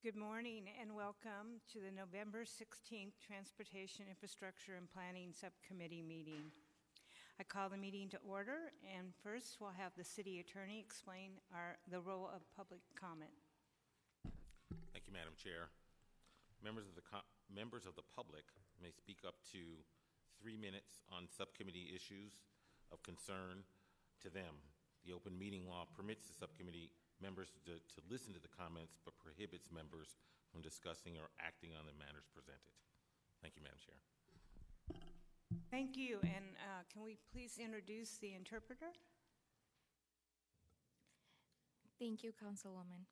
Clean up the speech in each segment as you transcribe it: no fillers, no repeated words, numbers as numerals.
Good morning and welcome to the November 16th Transportation Infrastructure and Planning Subcommittee meeting. I call the meeting to order, and first we'll have the City Attorney explain the role of public comment. Thank you, Madam Chair. Members of the public may speak up to 3 minutes on subcommittee issues of concern to them. The open meeting law permits the subcommittee members to listen to the comments, but prohibits members from discussing or acting on the matters presented. Thank you, Madam Chair. Thank you, and can we please introduce the interpreter? Thank you, Councilwoman.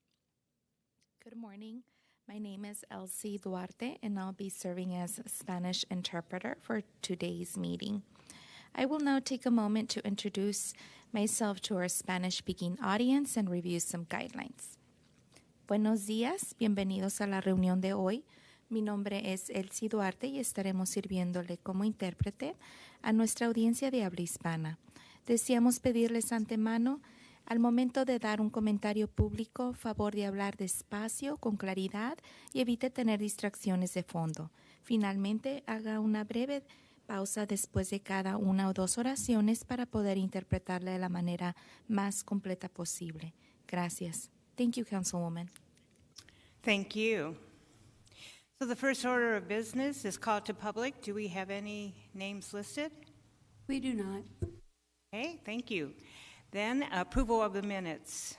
Good morning. My name is Elsie Duarte, and I'll be serving as Spanish interpreter for today's meeting. I will now take a moment to introduce myself to our Spanish-speaking audience and review some guidelines. Buenos días, bienvenidos a la reunión de hoy. Mi nombre es Elsie Duarte y estaremos sirviéndole como intérprete a nuestra audiencia de habla hispana. Deseamos pedirles antemano, al momento de dar un comentario público, favor de hablar despacio, con claridad y evite tener distracciones de fondo. Finalmente, haga una breve pausa después de cada una o dos oraciones para poder interpretarla de la manera más completa posible. Gracias. Thank you, Councilwoman. Thank you. So the first order of business is called to public. Do we have any names listed? We do not. Okay, thank you. Then approval of the minutes.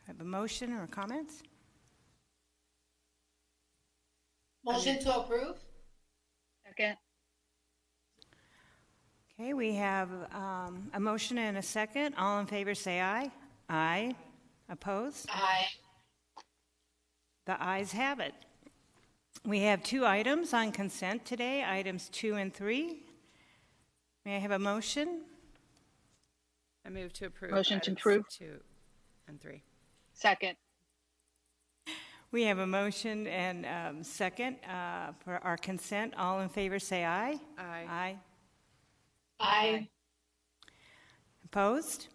Have a motion or comments? Motion to approve. Second. Okay, we have a motion and a second. All in favor say aye. Aye. Opposed? Aye. The ayes have it. We have 2 items on consent today, items 2 and 3. May I have a motion? I move to approve. Motion to approve. 2 and 3. Second. We have a motion and second for our consent. All in favor say aye. Aye. Aye. Aye. Opposed?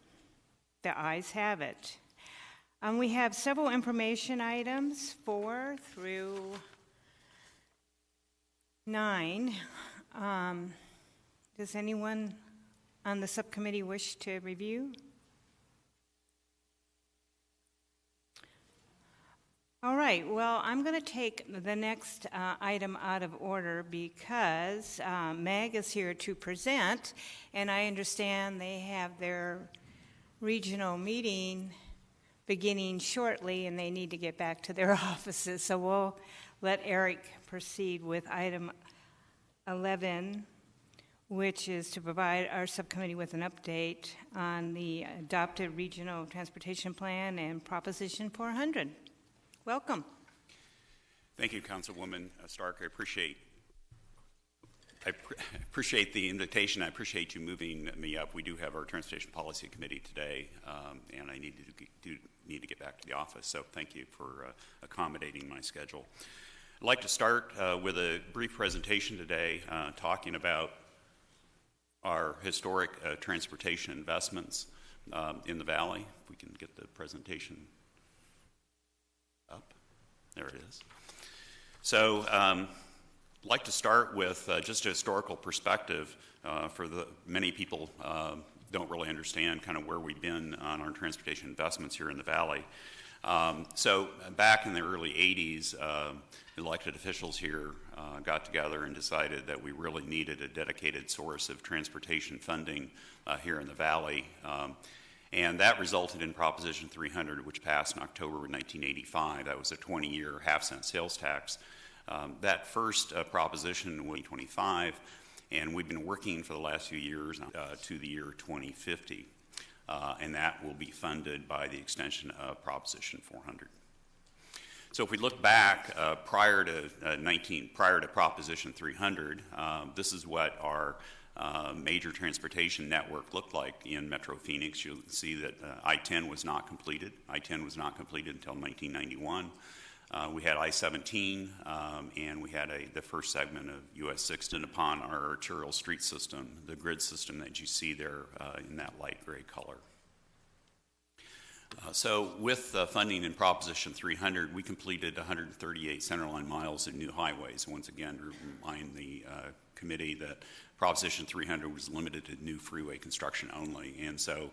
The ayes have it. We have several information items, 4 through 9. Does anyone on the subcommittee wish to review? All right, well, I'm going to take the next item out of order because Meg is here to present, and I understand they have their regional meeting beginning shortly, and they need to get back to their offices. So we'll let Eric proceed with item 11, which is to provide our subcommittee with an update on the adopted regional transportation plan and Proposition 400. Welcome. Thank you, Councilwoman Stark. I appreciate the invitation. I appreciate you moving me up. We do have our Transportation Policy Committee today, and I need to get back to the office. So thank you for accommodating my schedule. I'd like to start with a brief presentation today, talking about our historic transportation investments in the Valley. If we can get the presentation up. There it is. So I'd like to start with just a historical perspective for the many people don't really understand kind of where we've been on our transportation investments here in the Valley. So back in the early 80s, elected officials here got together and decided that we really needed a dedicated source of transportation funding here in the Valley. And that resulted in Proposition 300, which passed in October of 1985. That was a 20-year half-cent sales tax. That first proposition was 2025, and we've been working for the last few years to the year 2050. And that will be funded by the extension of Proposition 400. So if we look back prior to Proposition 300, this is what our major transportation network looked like in Metro Phoenix. You'll see that I-10 was not completed. I-10 was not completed until 1991. We had I-17, and we had the first segment of US 6 upon our arterial street system, the grid system that you see there in that light gray color. So with funding in Proposition 300, we completed 138 centerline miles of new highways. Once again, to remind the committee that Proposition 300 was limited to new freeway construction only. And so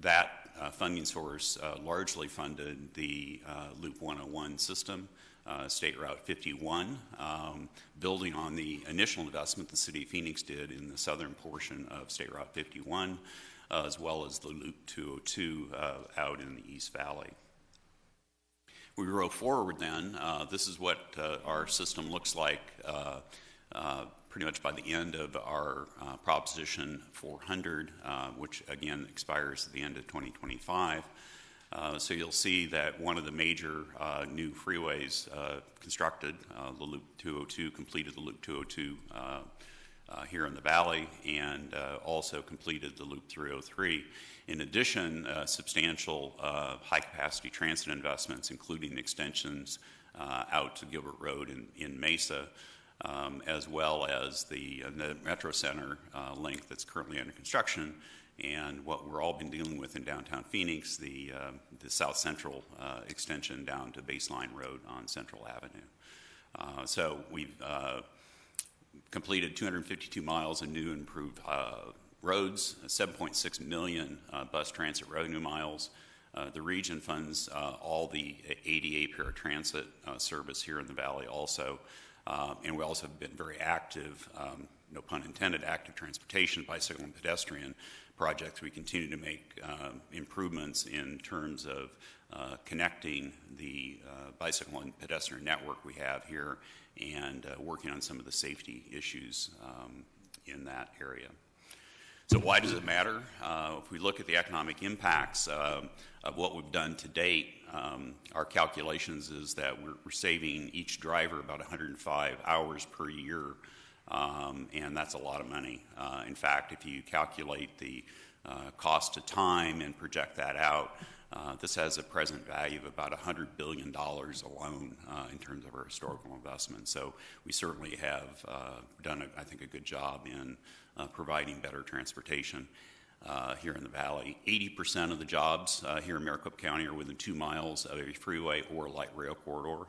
that funding source largely funded the Loop 101 system, State Route 51, building on the initial investment the City of Phoenix did in the southern portion of State Route 51, as well as the Loop 202 out in the East Valley. We roll forward then. This is what our system looks like pretty much by the end of our Proposition 400, which again expires at the end of 2025. So you'll see that one of the major new freeways constructed, the Loop 202, completed the Loop 202 here in the Valley, and also completed the Loop 303. In addition, substantial high-capacity transit investments, including extensions out to Gilbert Road in Mesa, as well as the Metro Center link that's currently under construction, and what we're all been dealing with in downtown Phoenix, the South Central extension down to Baseline Road on Central Avenue. So we've completed 252 miles of new and improved roads, 7.6 million bus transit revenue miles. The region funds all the ADA paratransit service here in the Valley also. And we also have been very active, no pun intended, active transportation, bicycle and pedestrian projects. We continue to make improvements in terms of connecting the bicycle and pedestrian network we have here, and working on some of the safety issues in that area. So why does it matter? If we look at the economic impacts of what we've done to date, our calculations is that we're saving each driver about 105 hours per year, and that's a lot of money. In fact, if you calculate the cost of time and project that out, this has a present value of about $100 billion alone in terms of our historical investment. So we certainly have done, I think, a good job in providing better transportation here in the Valley. 80% of the jobs here in Maricopa County are within 2 miles of a freeway or light rail corridor.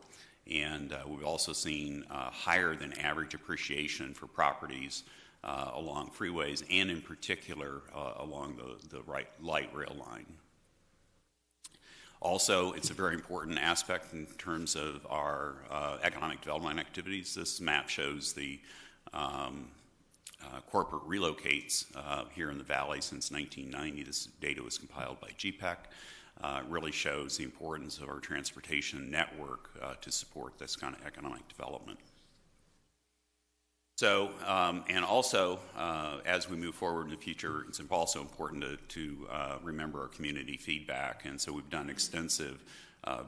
And we've also seen higher than average appreciation for properties along freeways, and in particular along the light rail line. Also, it's a very important aspect in terms of our economic development activities. This map shows the corporate relocates here in the Valley since 1990. This data was compiled by GPEC. Really shows the importance of our transportation network to support this kind of economic development. So, and also, as we move forward in the future, it's also important to remember our community feedback. And so we've done extensive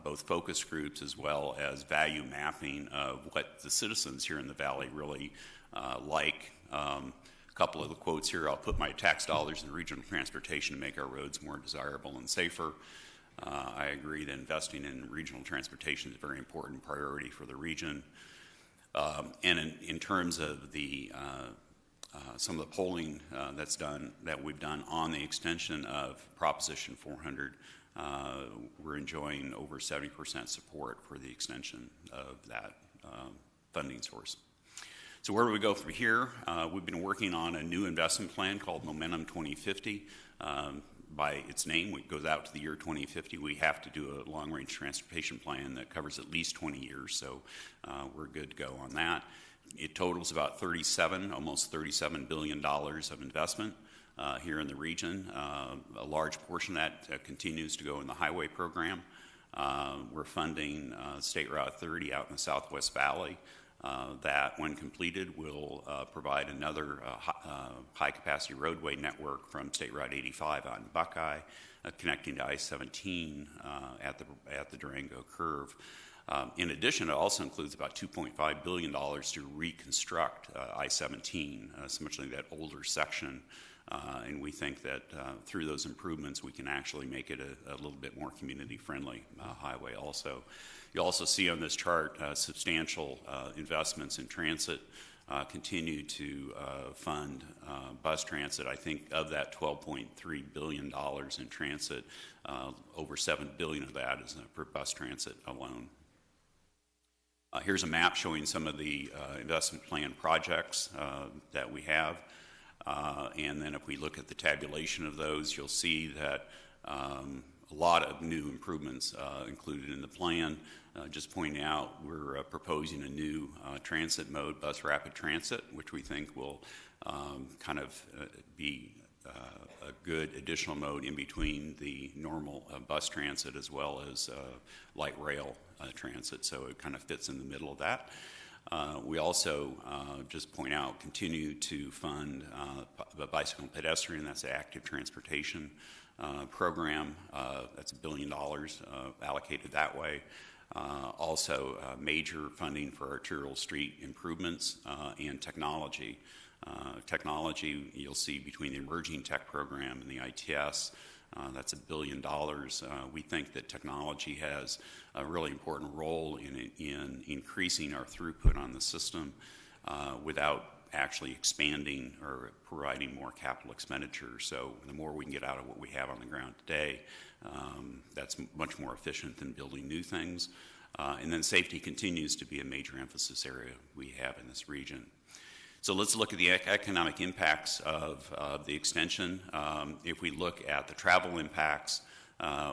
both focus groups as well as value mapping of what the citizens here in the Valley really like. A couple of the quotes here: I'll put my tax dollars in regional transportation to make our roads more desirable and safer. I agree that investing in regional transportation is a very important priority for the region. And in terms of the some of the polling that we've done on the extension of Proposition 400, we're enjoying over 70% support for the extension of that funding source. So where do we go from here? We've been working on a new investment plan called Momentum 2050. By its name, it goes out to the year 2050. We have to do a long-range transportation plan that covers at least 20 years, so we're good to go on that. It totals about almost $37 billion of investment here in the region. A large portion of that continues to go in the highway program. We're funding State Route 30 out in the Southwest Valley. That, when completed, will provide another high-capacity roadway network from State Route 85 on Buckeye, connecting to I-17 at the Durango curve. In addition, it also includes about $2.5 billion to reconstruct I-17, essentially that older section. And we think that through those improvements, we can actually make it a little bit more community-friendly highway also. You also see on this chart substantial investments in transit continue to fund bus transit. I think of that $12.3 billion in transit, over $7 billion of that is for bus transit alone. Here's a map showing some of the investment plan projects that we have. And then if we look at the tabulation of those, you'll see that a lot of new improvements included in the plan. Just pointing out, we're proposing a new transit mode, bus rapid transit, which we think will kind of be a good additional mode in between the normal bus transit as well as light rail transit, so it kind of fits in the middle of that. We also, just point out, continue to fund the bicycle and pedestrian, that's the active transportation program. That's $1 billion allocated that way. Also, major funding for arterial street improvements and technology. Technology, you'll see between the emerging tech program and the ITS, that's $1 billion. We think that technology has a really important role in increasing our throughput on the system without actually expanding or providing more capital expenditure. So the more we can get out of what we have on the ground today, that's much more efficient than building new things. And then safety continues to be a major emphasis area we have in this region. So let's look at the economic impacts of the extension. If we look at the travel impacts,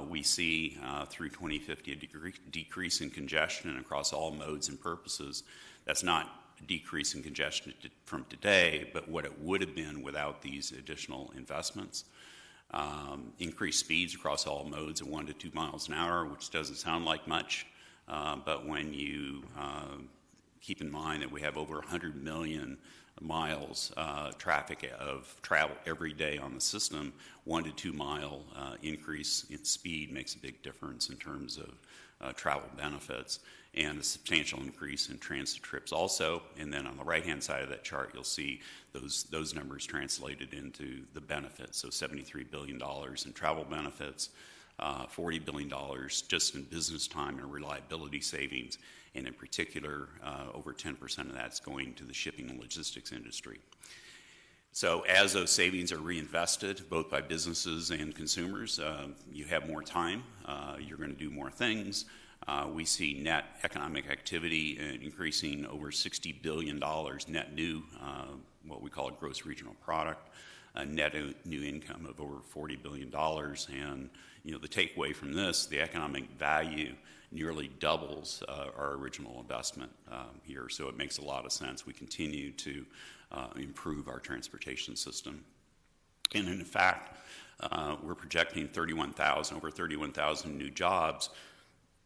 we see through 2050 a decrease in congestion across all modes and purposes. That's not a decrease in congestion from today, but what it would have been without these additional investments. Increased speeds across all modes of 1 to 2 miles an hour, which doesn't sound like much, but when you keep in mind that we have over 100 million miles traffic of travel every day on the system, 1 to 2 mile increase in speed makes a big difference in terms of travel benefits, and a substantial increase in transit trips also. And then on the right-hand side of that chart, you'll see those numbers translated into the benefits. So $73 billion in travel benefits, $40 billion just in business time and reliability savings, and in particular, over 10% of that's going to the shipping and logistics industry. So as those savings are reinvested, both by businesses and consumers, you have more time, you're going to do more things. We see net economic activity increasing over $60 billion net new, what we call a gross regional product, a net new income of over $40 billion. And the takeaway from this, the economic value nearly doubles our original investment here. So it makes a lot of sense. We continue to improve our transportation system. And in fact, we're projecting over 31,000 new jobs.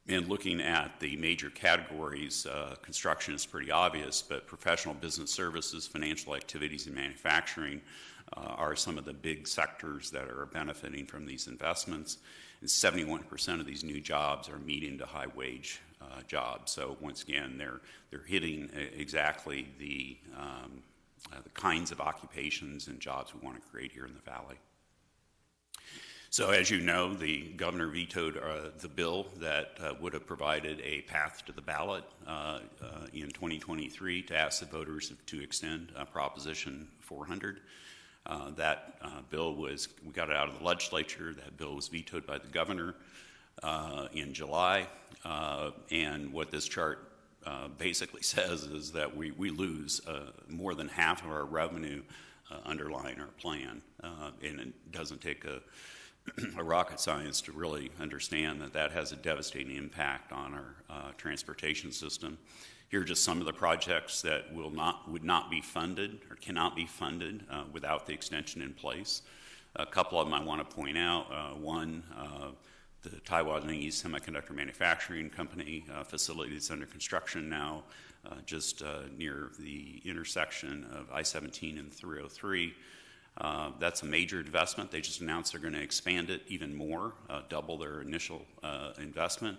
And looking at the major categories, construction is pretty obvious, but professional business services, financial activities, and manufacturing are some of the big sectors that are benefiting from these investments. And 71% of these new jobs are medium to high wage jobs. So once again, they're hitting exactly the kinds of occupations and jobs we want to create here in the Valley. So as you know, the governor vetoed the bill that would have provided a path to the ballot in 2023 to ask the voters to extend Proposition 400. That bill we got it out of the legislature. That bill was vetoed by the governor in July. And what this chart basically says is that we lose more than half of our revenue underlying our plan. And it doesn't take a rocket science to really understand that has a devastating impact on our transportation system. Here are just some of the projects that would not be funded or cannot be funded without the extension in place. A couple of them I want to point out. One, the Taiwanese Semiconductor Manufacturing Company facility that's under construction now just near the intersection of I-17 and 303. That's a major investment. They just announced they're going to expand it even more, double their initial investment.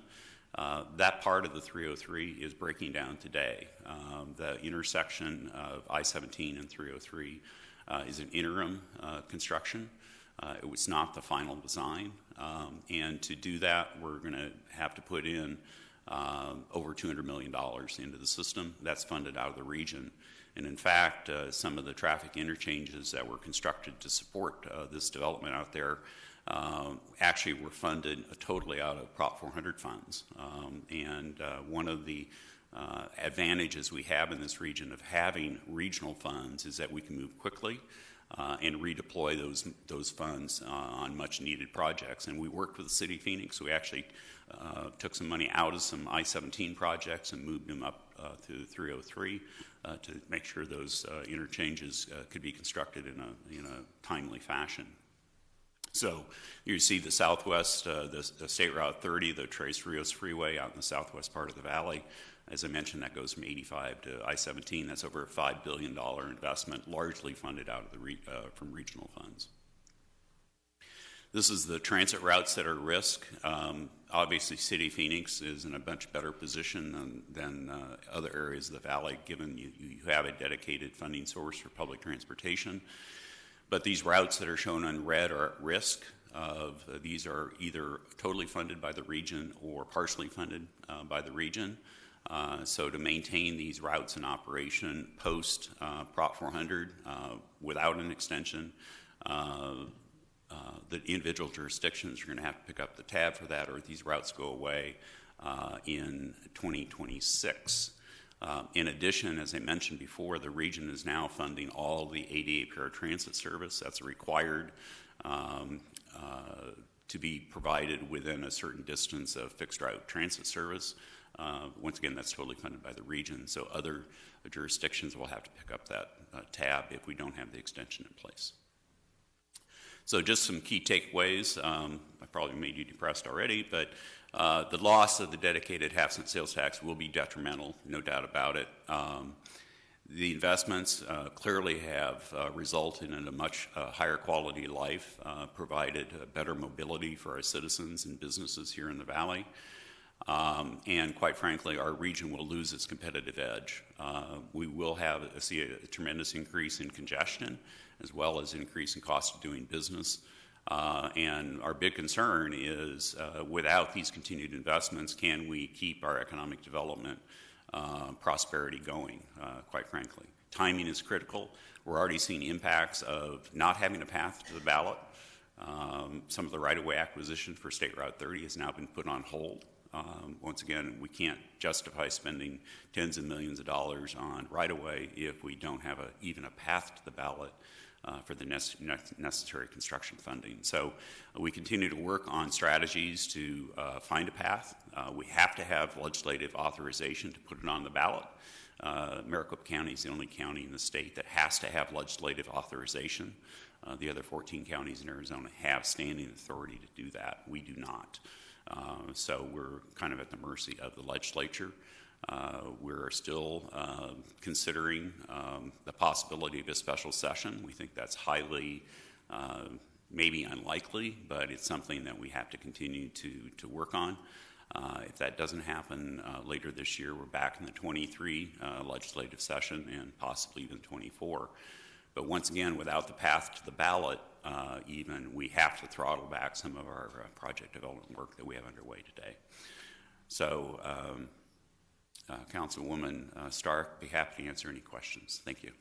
That part of the 303 is breaking down today. The intersection of I-17 and 303 is an interim construction. It was not the final design. And to do that, we're going to have to put in over $200 million into the system. That's funded out of the region. And in fact, some of the traffic interchanges that were constructed to support this development out there actually were funded totally out of Prop 400 funds. And one of the advantages we have in this region of having regional funds is that we can move quickly and redeploy those funds on much needed projects. And we worked with the City of Phoenix. We actually took some money out of some I-17 projects and moved them up to 303 to make sure those interchanges could be constructed in a timely fashion. So you see the southwest, the State Route 30, the Tres Rios Freeway out in the southwest part of the valley. As I mentioned, that goes from 85 to I-17. That's over a $5 billion investment, largely funded out of from regional funds. This is the transit routes that are at risk. Obviously, City of Phoenix is in a much better position than other areas of the valley, given you have a dedicated funding source for public transportation. But these routes that are shown in red are at risk. These are either totally funded by the region or partially funded by the region. So to maintain these routes in operation post Prop 400 without an extension, the individual jurisdictions are going to have to pick up the tab for that, or these routes go away in 2026. In addition, as I mentioned before, the region is now funding all the ADA paratransit service. That's required to be provided within a certain distance of fixed route transit service. Once again, that's totally funded by the region, so other jurisdictions will have to pick up that tab if we don't have the extension in place. So just some key takeaways. I probably made you depressed already, but the loss of the dedicated half-cent sales tax will be detrimental, no doubt about it. The investments clearly have resulted in a much higher quality of life, provided better mobility for our citizens and businesses here in the valley. And quite frankly, our region will lose its competitive edge. We will see a tremendous increase in congestion, as well as increase in cost of doing business. And our big concern is, without these continued investments, can we keep our economic development prosperity going, quite frankly. Timing is critical. We're already seeing impacts of not having a path to the ballot. Some of the right-of-way acquisition for State Route 30 has now been put on hold. Once again, we can't justify spending tens of millions of dollars on right-of-way if we don't have even a path to the ballot for the necessary construction funding. So we continue to work on strategies to find a path. We have to have legislative authorization to put it on the ballot. Maricopa County is the only county in the state that has to have legislative authorization. The other 14 counties in Arizona have standing authority to do that. We do not. So we're kind of at the mercy of the legislature. We're still considering the possibility of a special session. We think that's highly, maybe unlikely, but it's something that we have to continue to work on. If that doesn't happen later this year, we're back in the 23 legislative session and possibly even 24. But once again, without the path to the ballot, we have to throttle back some of our project development work that we have underway today. So, Councilwoman Stark, be happy to answer any questions. Thank you.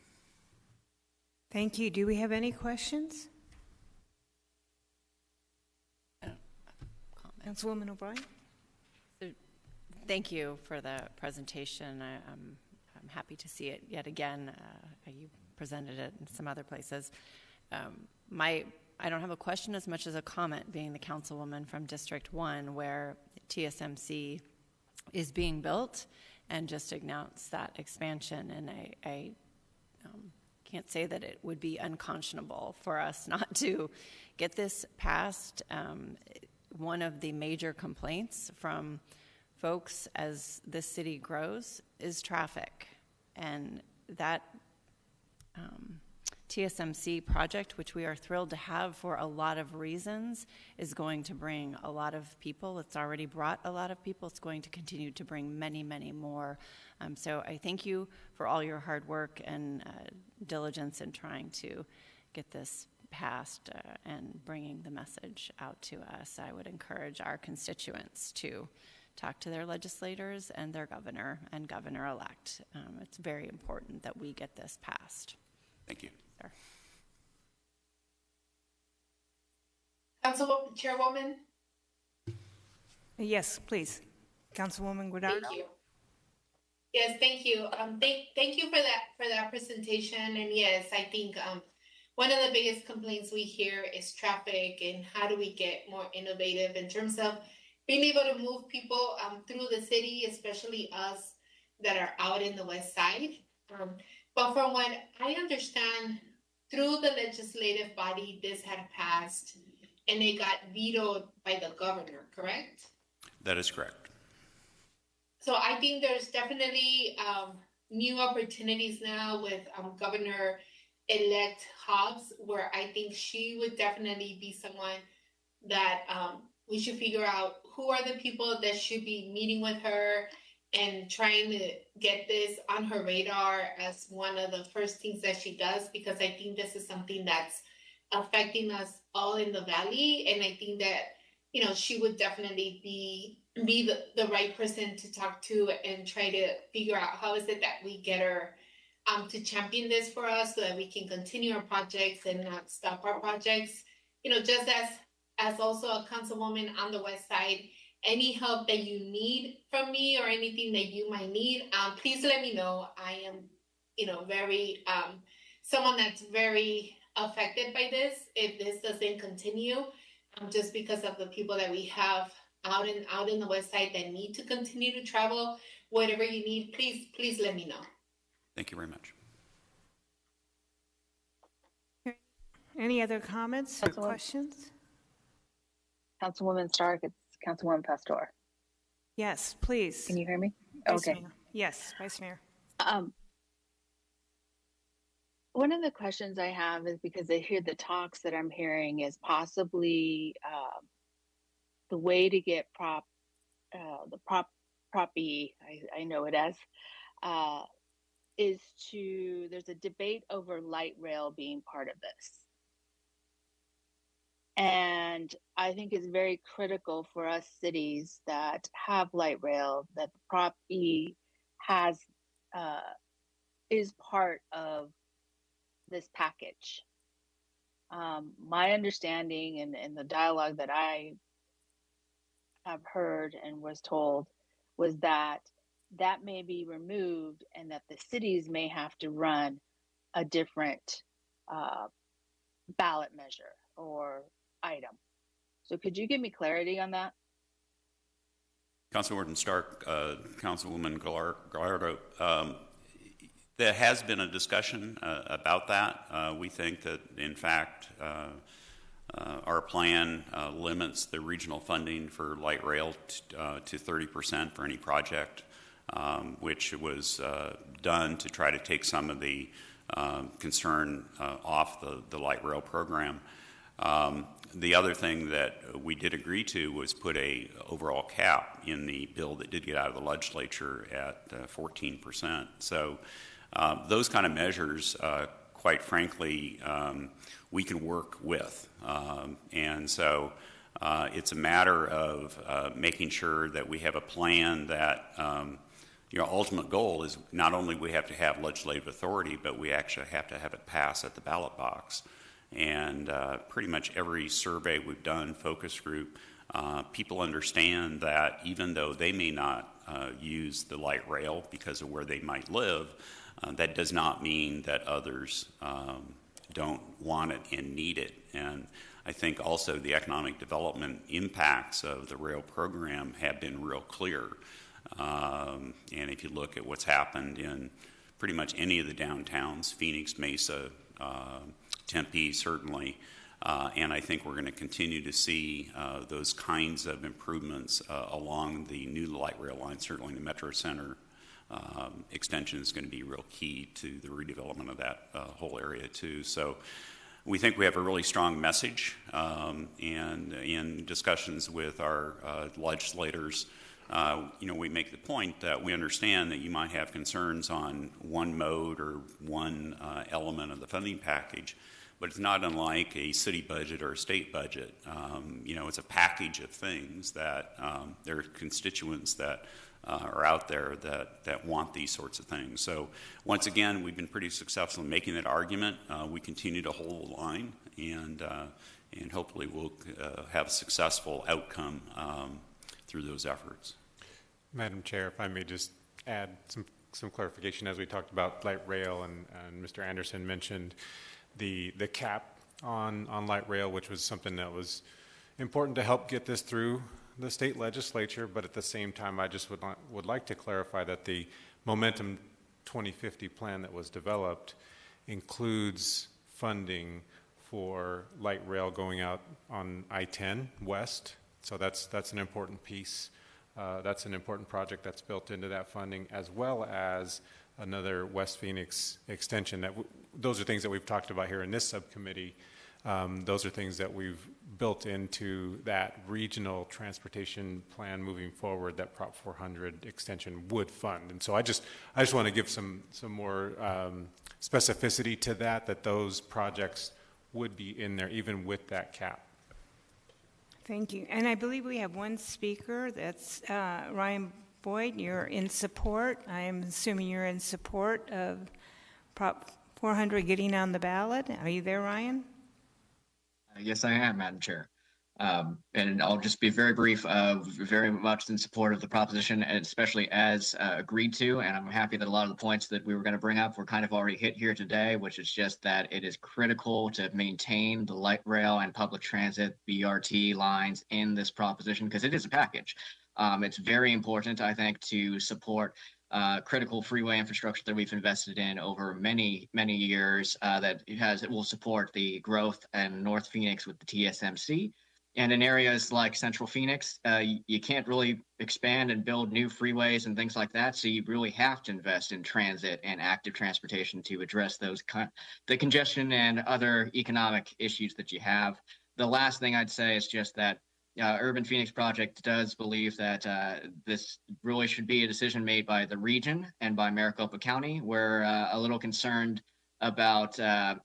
Thank you. Do we have any questions? Councilwoman O'Brien? So, thank you for the presentation. I'm happy to see it yet again. You presented it in some other places. I don't have a question as much as a comment, being the councilwoman from District 1, where TSMC is being built and just announced that expansion. And I can't say that it would be unconscionable for us not to get this passed. One of the major complaints from folks as this city grows is traffic. And that TSMC project, which we are thrilled to have for a lot of reasons, is going to bring a lot of people. It's already brought a lot of people. It's going to continue to bring many, many more. So I thank you for all your hard work and diligence in trying to get this passed and bringing the message out to us. I would encourage our constituents to talk to their legislators and their governor and governor-elect. It's very important that we get this passed. Thank you. Sure. Chairwoman? Yes, please. Councilwoman Guardado? Thank you. Yes, thank you. Thank you for that presentation. And yes, I think one of the biggest complaints we hear is traffic and how do we get more innovative in terms of being able to move people through the city, especially us that are out in the west side. But from what I understand, through the legislative body, this had passed and it got vetoed by the governor, correct? That is correct. So I think there's definitely new opportunities now with Governor-elect Hobbs, where I think she would definitely be someone that we should figure out who are the people that should be meeting with her and trying to get this on her radar as one of the first things that she does, because I think this is something that's affecting us all in the valley. And I think that, you know, she would definitely be the right person to talk to and try to figure out how is it that we get her to champion this for us so that we can continue our projects and not stop our projects. You know, just as also a councilwoman on the west side, any help that you need from me or anything that you might need, please let me know. I am, you know, very someone that's very affected by this if this doesn't continue, just because of the people that we have out in the west side that need to continue to travel. Whatever you need, please let me know. Thank you very much. Any other comments or questions? Councilwoman Stark, it's Councilwoman Pastor. Yes, please. Can you hear me? Vice Okay. Mayor. Yes, Vice Mayor. One of the questions I have is because I hear the talks that I'm hearing is possibly the way to get Prop E, I know it as, is there's a debate over light rail being part of this. And I think it's very critical for us cities that have light rail that the Prop E is part of this package. My understanding and the dialogue that I have heard and was told was that may be removed and that the cities may have to run a different ballot measure or item. So could you give me clarity on that? Councilwoman Stark, Councilwoman Gallardo, there has been a discussion about that. We think that, in fact, our plan limits the regional funding for light rail to 30% for any project, which was done to try to take some of the concern off the light rail program. The other thing that we did agree to was put a overall cap in the bill that did get out of the legislature at 14%. So those kind of measures, quite frankly, we can work with. And so it's a matter of making sure that we have a plan that, ultimate goal is not only we have to have legislative authority, but we actually have to have it pass at the ballot box. And pretty much every survey we've done, focus group, people understand that even though they may not use the light rail because of where they might live, that does not mean that others don't want it and need it. And I think also the economic development impacts of the rail program have been real clear. And if you look at what's happened in pretty much any of the downtowns, Phoenix, Mesa, Tempe certainly, and I think we're going to continue to see those kinds of improvements along the new light rail line. Certainly the Metro Center extension is going to be real key to the redevelopment of that whole area too. So we think we have a really strong message, and in discussions with our legislators, we make the point that we understand that you might have concerns on one mode or one element of the funding package, but it's not unlike a city budget or a state budget. It's a package of things that there are constituents that are out there that want these sorts of things. So once again, we've been pretty successful in making that argument. We continue to hold the line, and hopefully we'll have a successful outcome through those efforts. Madam Chair, if I may just add some clarification, as we talked about light rail, and Mr. Anderson mentioned the cap on light rail, which was something that was important to help get this through the state legislature. But at the same time, I just would like to clarify that the Momentum 2050 plan that was developed includes funding for light rail going out on I-10 west. So that's an important piece. That's an important project that's built into that funding, as well as another West Phoenix extension. Those are things that we've talked about here in this subcommittee. Those are things that we've built into that regional transportation plan moving forward that Prop 400 extension would fund. And so I just want to give some more specificity to that those projects would be in there even with that cap. Thank you. And I believe we have one speaker. That's Ryan Boyd. You're in support. I'm assuming you're in support of Prop 400 getting on the ballot. Are you there, Ryan? Yes, I am, Madam Chair. And I'll just be very brief, very much in support of the proposition, and especially as agreed to. And I'm happy that a lot of the points that we were going to bring up were kind of already hit here today, which is just that it is critical to maintain the light rail and public transit BRT lines in this proposition, because it is a package. It's very important, I think, to support critical freeway infrastructure that we've invested in over many, many years it will support the growth in North Phoenix with the TSMC. And in areas like Central Phoenix, you can't really expand and build new freeways and things like that. So you really have to invest in transit and active transportation to address the congestion and other economic issues that you have. The last thing I'd say is just that Urban Phoenix Project does believe that this really should be a decision made by the region and by Maricopa County. We're a little concerned about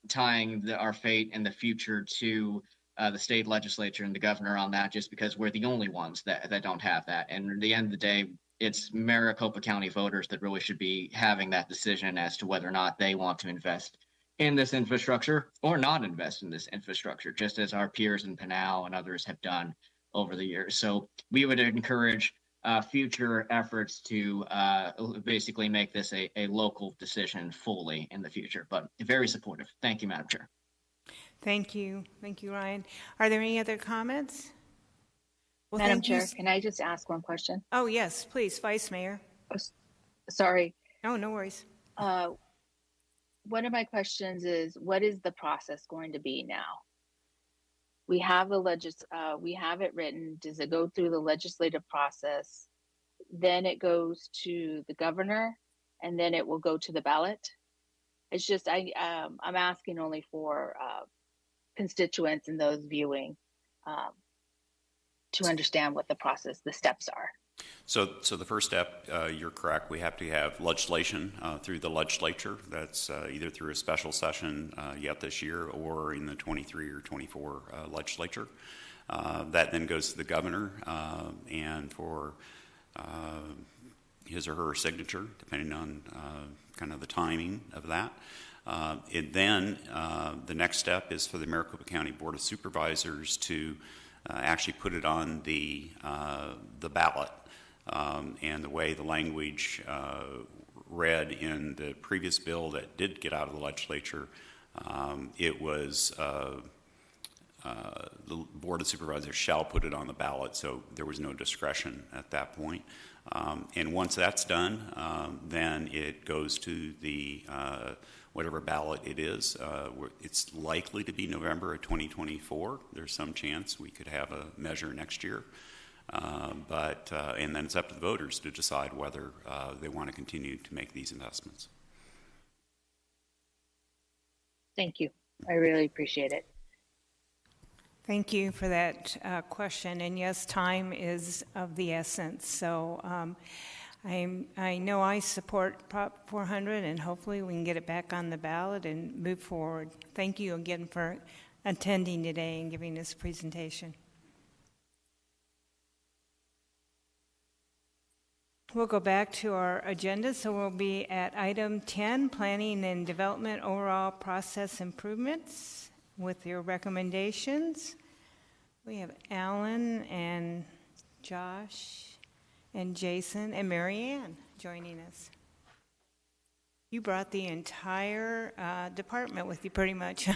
tying our fate in the future to the state legislature and the governor on that, just because we're the only ones that don't have that. And at the end of the day, it's Maricopa County voters that really should be having that decision as to whether or not they want to invest in this infrastructure or not invest in this infrastructure, just as our peers in Pinal and others have done over the years. So we would encourage future efforts to basically make this a local decision fully in the future, but very supportive. Thank you, Madam Chair. Thank you. Thank you, Ryan. Are there any other comments? Well, Madam Chair, can I just ask one question? Oh, yes, please, Vice Mayor. Oh, sorry. Oh, no worries. One of my questions is, what is the process going to be now? We have we have it written. Does it go through the legislative process? Then it goes to the governor, and then it will go to the ballot. It's just I'm asking only for constituents and those viewing to understand what the steps are. So the first step, you're correct. We have to have legislation through the legislature. That's either through a special session yet this year or in the 23 or 24 legislature. That then goes to the governor and for his or her signature, depending on kind of the timing of that. The next step is for the Maricopa County Board of Supervisors to actually put it on the ballot. And the way the language read in the previous bill that did get out of the legislature, it was the Board of Supervisors shall put it on the ballot, so there was no discretion at that point. And once that's done, then it goes to the whatever ballot it is. It's likely to be November of 2024. There's some chance we could have a measure next year. And then it's up to the voters to decide whether they want to continue to make these investments. Thank you. I really appreciate it. Thank you for that question. And yes, time is of the essence. So I know I support Prop 400, and hopefully we can get it back on the ballot and move forward. Thank you again for attending today and giving this presentation. We'll go back to our agenda, so we'll be at item 10, Planning and Development Overall Process Improvements, with your recommendations. We have Alan and Josh and Jason and Marianne joining us. You brought the entire department with you pretty much.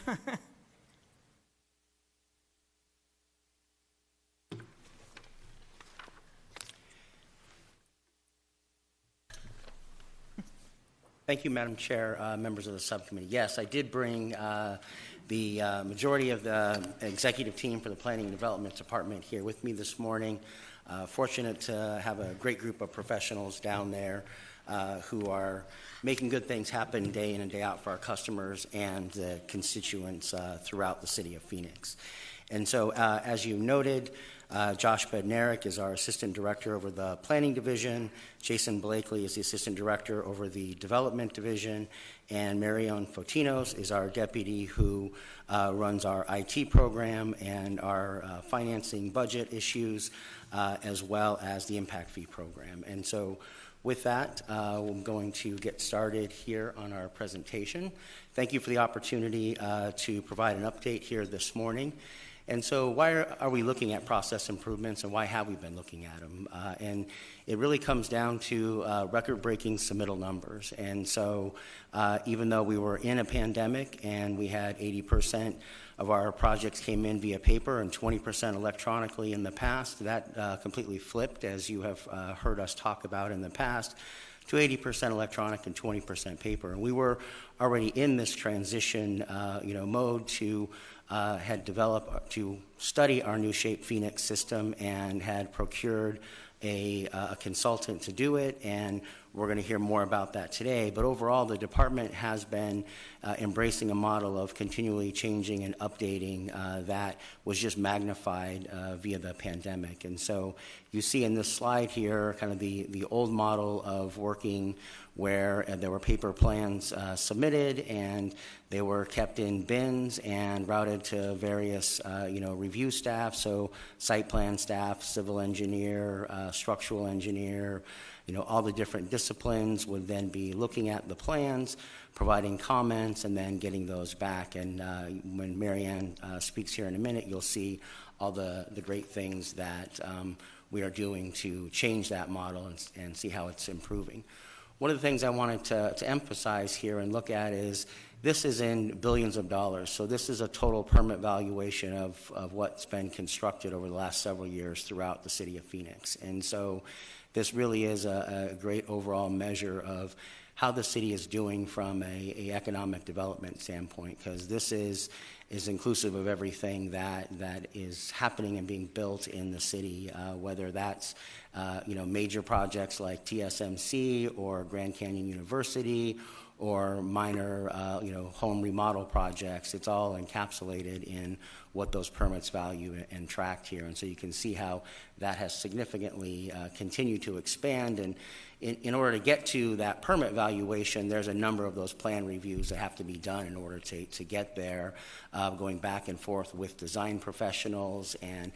Thank you, Madam Chair, members of the subcommittee. Yes, I did bring the majority of the executive team for the Planning and Development Department here with me this morning. Fortunate to have a great group of professionals down there who are making good things happen day in and day out for our customers and the constituents throughout the city of Phoenix. And so, as you noted, Josh Bednarik is our Assistant Director over the Planning Division. Jason Blakely is the Assistant Director over the Development Division. And Marianne Fotinos is our Deputy who runs our IT program and our financing budget issues, as well as the impact fee program. And so with that, I'm going to get started here on our presentation. Thank you for the opportunity to provide an update here this morning. And so why are we looking at process improvements, and why have we been looking at them? And it really comes down to record-breaking submittal numbers. And so even though we were in a pandemic and we had 80% of our projects came in via paper and 20% electronically in the past, that completely flipped, as you have heard us talk about in the past, to 80% electronic and 20% paper. And we were already in this transition mode to had developed to study our new Shape Phoenix system and had procured a consultant to do it, and we're going to hear more about that today. But overall, the department has been embracing a model of continually changing and updating that was just magnified via the pandemic. And so you see in this slide here kind of the old model of working where there were paper plans submitted and they were kept in bins and routed to various review staff, so site plan staff, civil engineer, structural engineer, all the different disciplines would then be looking at the plans, providing comments, and then getting those back. And when Marianne speaks here in a minute, you'll see all the great things that we are doing to change that model and see how it's improving. One of the things I wanted to emphasize here and look at is this is in billions of dollars. So this is a total permit valuation of what's been constructed over the last several years throughout the city of Phoenix. And so this really is a great overall measure of how the city is doing from a economic development standpoint, because this is inclusive of everything that is happening and being built in the city, whether that's major projects like TSMC or Grand Canyon University or minor home remodel projects. It's all encapsulated in what those permits value and tracked here. And so you can see how that has significantly continued to expand. And in order to get to that permit valuation, there's a number of those plan reviews that have to be done in order to get there, going back and forth with design professionals and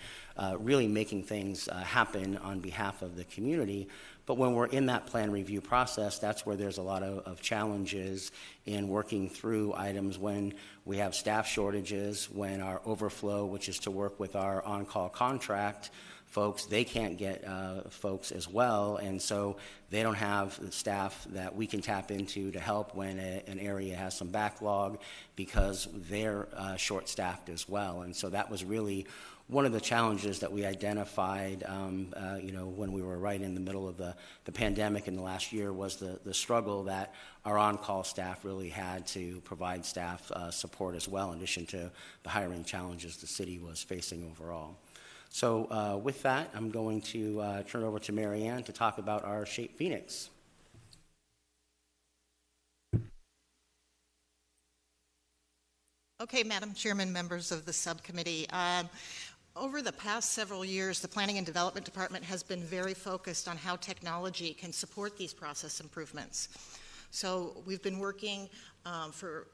really making things happen on behalf of the community. But when we're in that plan review process, that's where there's a lot of challenges in working through items when we have staff shortages, when our overflow, which is to work with our on-call contract folks, they can't get folks as well, and so they don't have the staff that we can tap into to help when an area has some backlog because they're short-staffed as well. And so that was really one of the challenges that we identified, when we were right in the middle of the pandemic in the last year, was the struggle that our on-call staff really had to provide staff support as well, in addition to the hiring challenges the city was facing overall. So with that, I'm going to turn it over to Marianne to talk about our Shape Phoenix. Okay, Madam Chairman, members of the subcommittee. Over the past several years, the Planning and Development Department has been very focused on how technology can support these process improvements. So we've been working for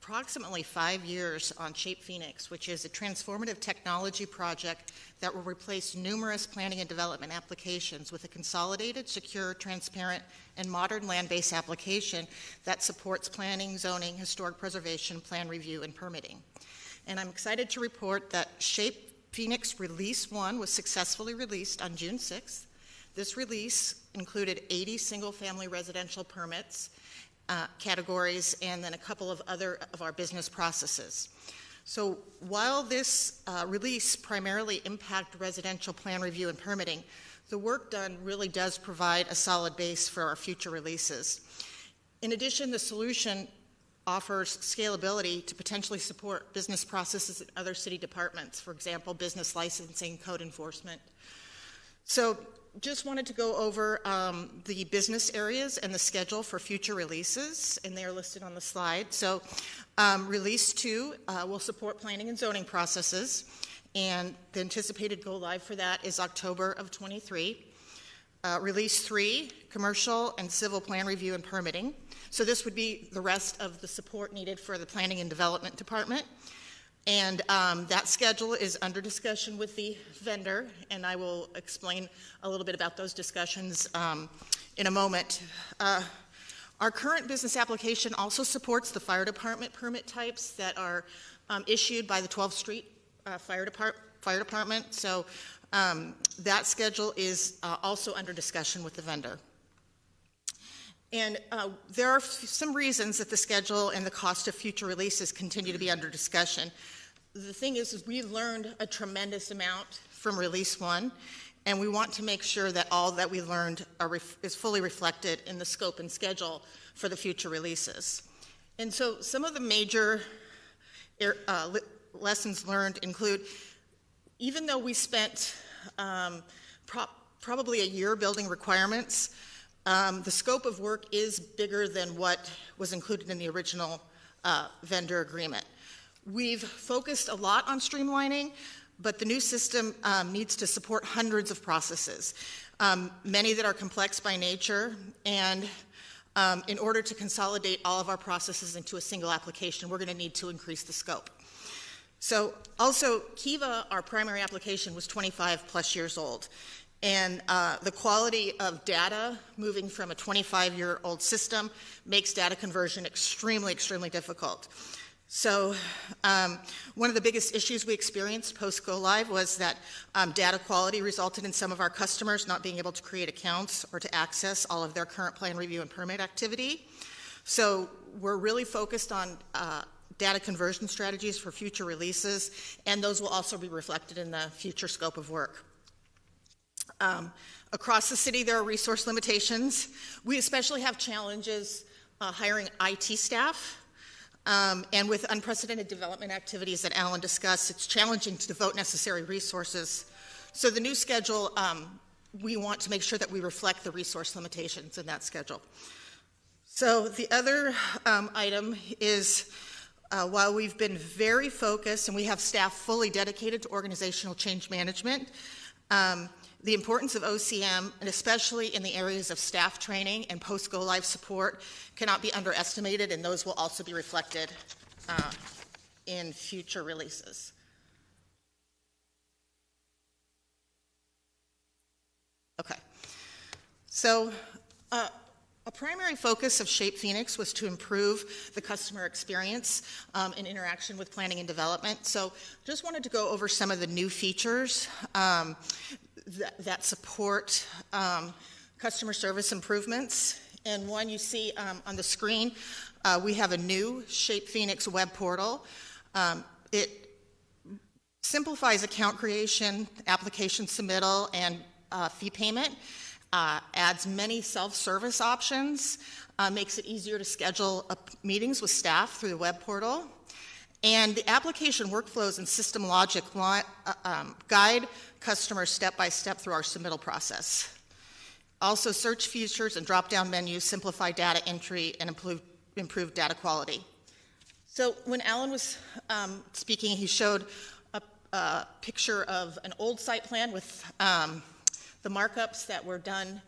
approximately 5 years on Shape Phoenix, which is a transformative technology project that will replace numerous planning and development applications with a consolidated, secure, transparent, and modern land-based application that supports planning, zoning, historic preservation, plan review, and permitting. And I'm excited to report that Shape Phoenix Release 1 was successfully released on June 6th. This release included 80 single-family residential permits, categories, and then a couple of other of our business processes. So while this release primarily impacted residential plan review and permitting, the work done really does provide a solid base for our future releases. In addition, the solution offers scalability to potentially support business processes in other city departments, for example, business licensing, code enforcement. So just wanted to go over the business areas and the schedule for future releases, and they are listed on the slide. So Release 2 will support planning and zoning processes, and the anticipated go live for that is October of 23. Release 3, commercial and civil plan review and permitting. So this would be the rest of the support needed for the Planning and Development Department. And that schedule is under discussion with the vendor, and I will explain a little bit about those discussions in a moment. Our current business application also supports the fire department permit types that are issued by the 12th Street Fire Department. So that schedule is also under discussion with the vendor. And there are some reasons that the schedule and the cost of future releases continue to be under discussion. The thing is we learned a tremendous amount from Release 1, and we want to make sure that all that we learned is fully reflected in the scope and schedule for the future releases. And so some of the major lessons learned include, even though we spent probably a year building requirements, the scope of work is bigger than what was included in the original vendor agreement. We've focused a lot on streamlining, but the new system needs to support hundreds of processes, many that are complex by nature, and in order to consolidate all of our processes into a single application, we're going to need to increase the scope. So also, Kiva, our primary application, was 25 plus years old. And the quality of data moving from a 25-year-old system makes data conversion extremely, extremely difficult. So one of the biggest issues we experienced post-go-live was that data quality resulted in some of our customers not being able to create accounts or to access all of their current plan review and permit activity. So we're really focused on data conversion strategies for future releases, and those will also be reflected in the future scope of work. Across the city, there are resource limitations. We especially have challenges hiring IT staff, and with unprecedented development activities that Alan discussed, it's challenging to devote necessary resources. So the new schedule, we want to make sure that we reflect the resource limitations in that schedule. So the other item is, while we've been very focused and we have staff fully dedicated to organizational change management, the importance of OCM, and especially in the areas of staff training and post-go-live support, cannot be underestimated, and those will also be reflected in future releases. Okay. So a primary focus of Shape Phoenix was to improve the customer experience in interaction with planning and development. So just wanted to go over some of the new features that support customer service improvements. And one you see on the screen, we have a new Shape Phoenix web portal. It simplifies account creation, application submittal, and fee payment, adds many self-service options, makes it easier to schedule meetings with staff through the web portal. And the application workflows and system logic guide customers step-by-step through our submittal process. Also, search features and drop-down menus simplify data entry and improve data quality. So when Alan was speaking, he showed a picture of an old site plan with the markups that were done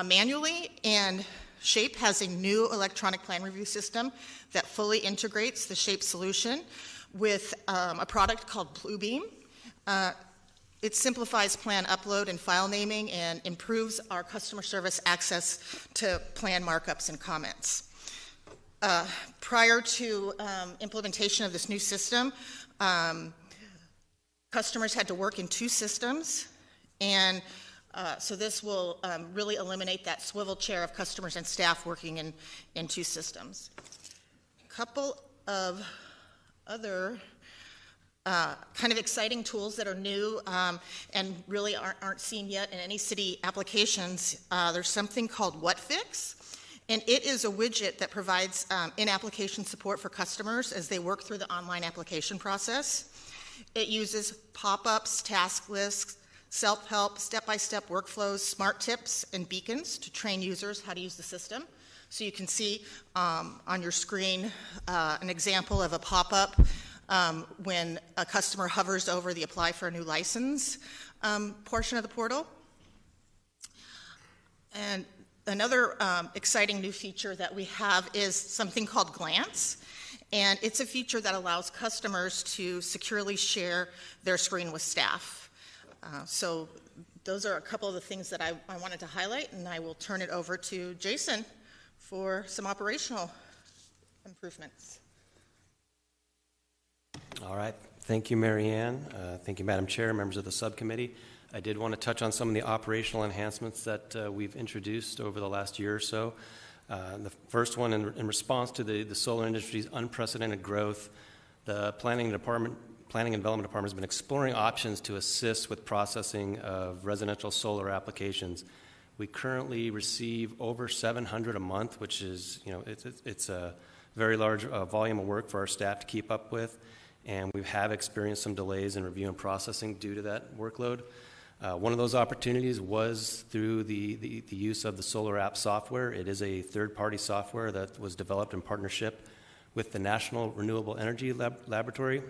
manually, and SHAPE has a new electronic plan review system that fully integrates the SHAPE solution with a product called Bluebeam. It simplifies plan upload and file naming and improves our customer service access to plan markups and comments. Prior to implementation of this new system, customers had to work in two systems, and so this will really eliminate that swivel chair of customers and staff working in two systems. A couple of other kind of exciting tools that are new and really aren't seen yet in any city applications. There's something called WhatFix, and it is a widget that provides in-application support for customers as they work through the online application process. It uses pop-ups, task lists, self-help, step-by-step workflows, smart tips, and beacons to train users how to use the system. So you can see on your screen an example of a pop-up when a customer hovers over the apply for a new license portion of the portal. And another exciting new feature that we have is something called Glance. And it's a feature that allows customers to securely share their screen with staff. So those are a couple of the things that I wanted to highlight, and I will turn it over to Jason for some operational improvements. All right. Thank you, Mary Ann. Thank you, Madam Chair, members of the subcommittee. I did want to touch on some of the operational enhancements that we've introduced over the last year or so. The first one, in response to the solar industry's unprecedented growth, the Planning and Development Department has been exploring options to assist with processing of residential solar applications. We currently receive over 700 a month, which is, it's a very large volume of work for our staff to keep up with, and we have experienced some delays in review and processing due to that workload. One of those opportunities was through the use of the Solar App software. It is a third-party software that was developed in partnership with the National Renewable Energy Laboratory.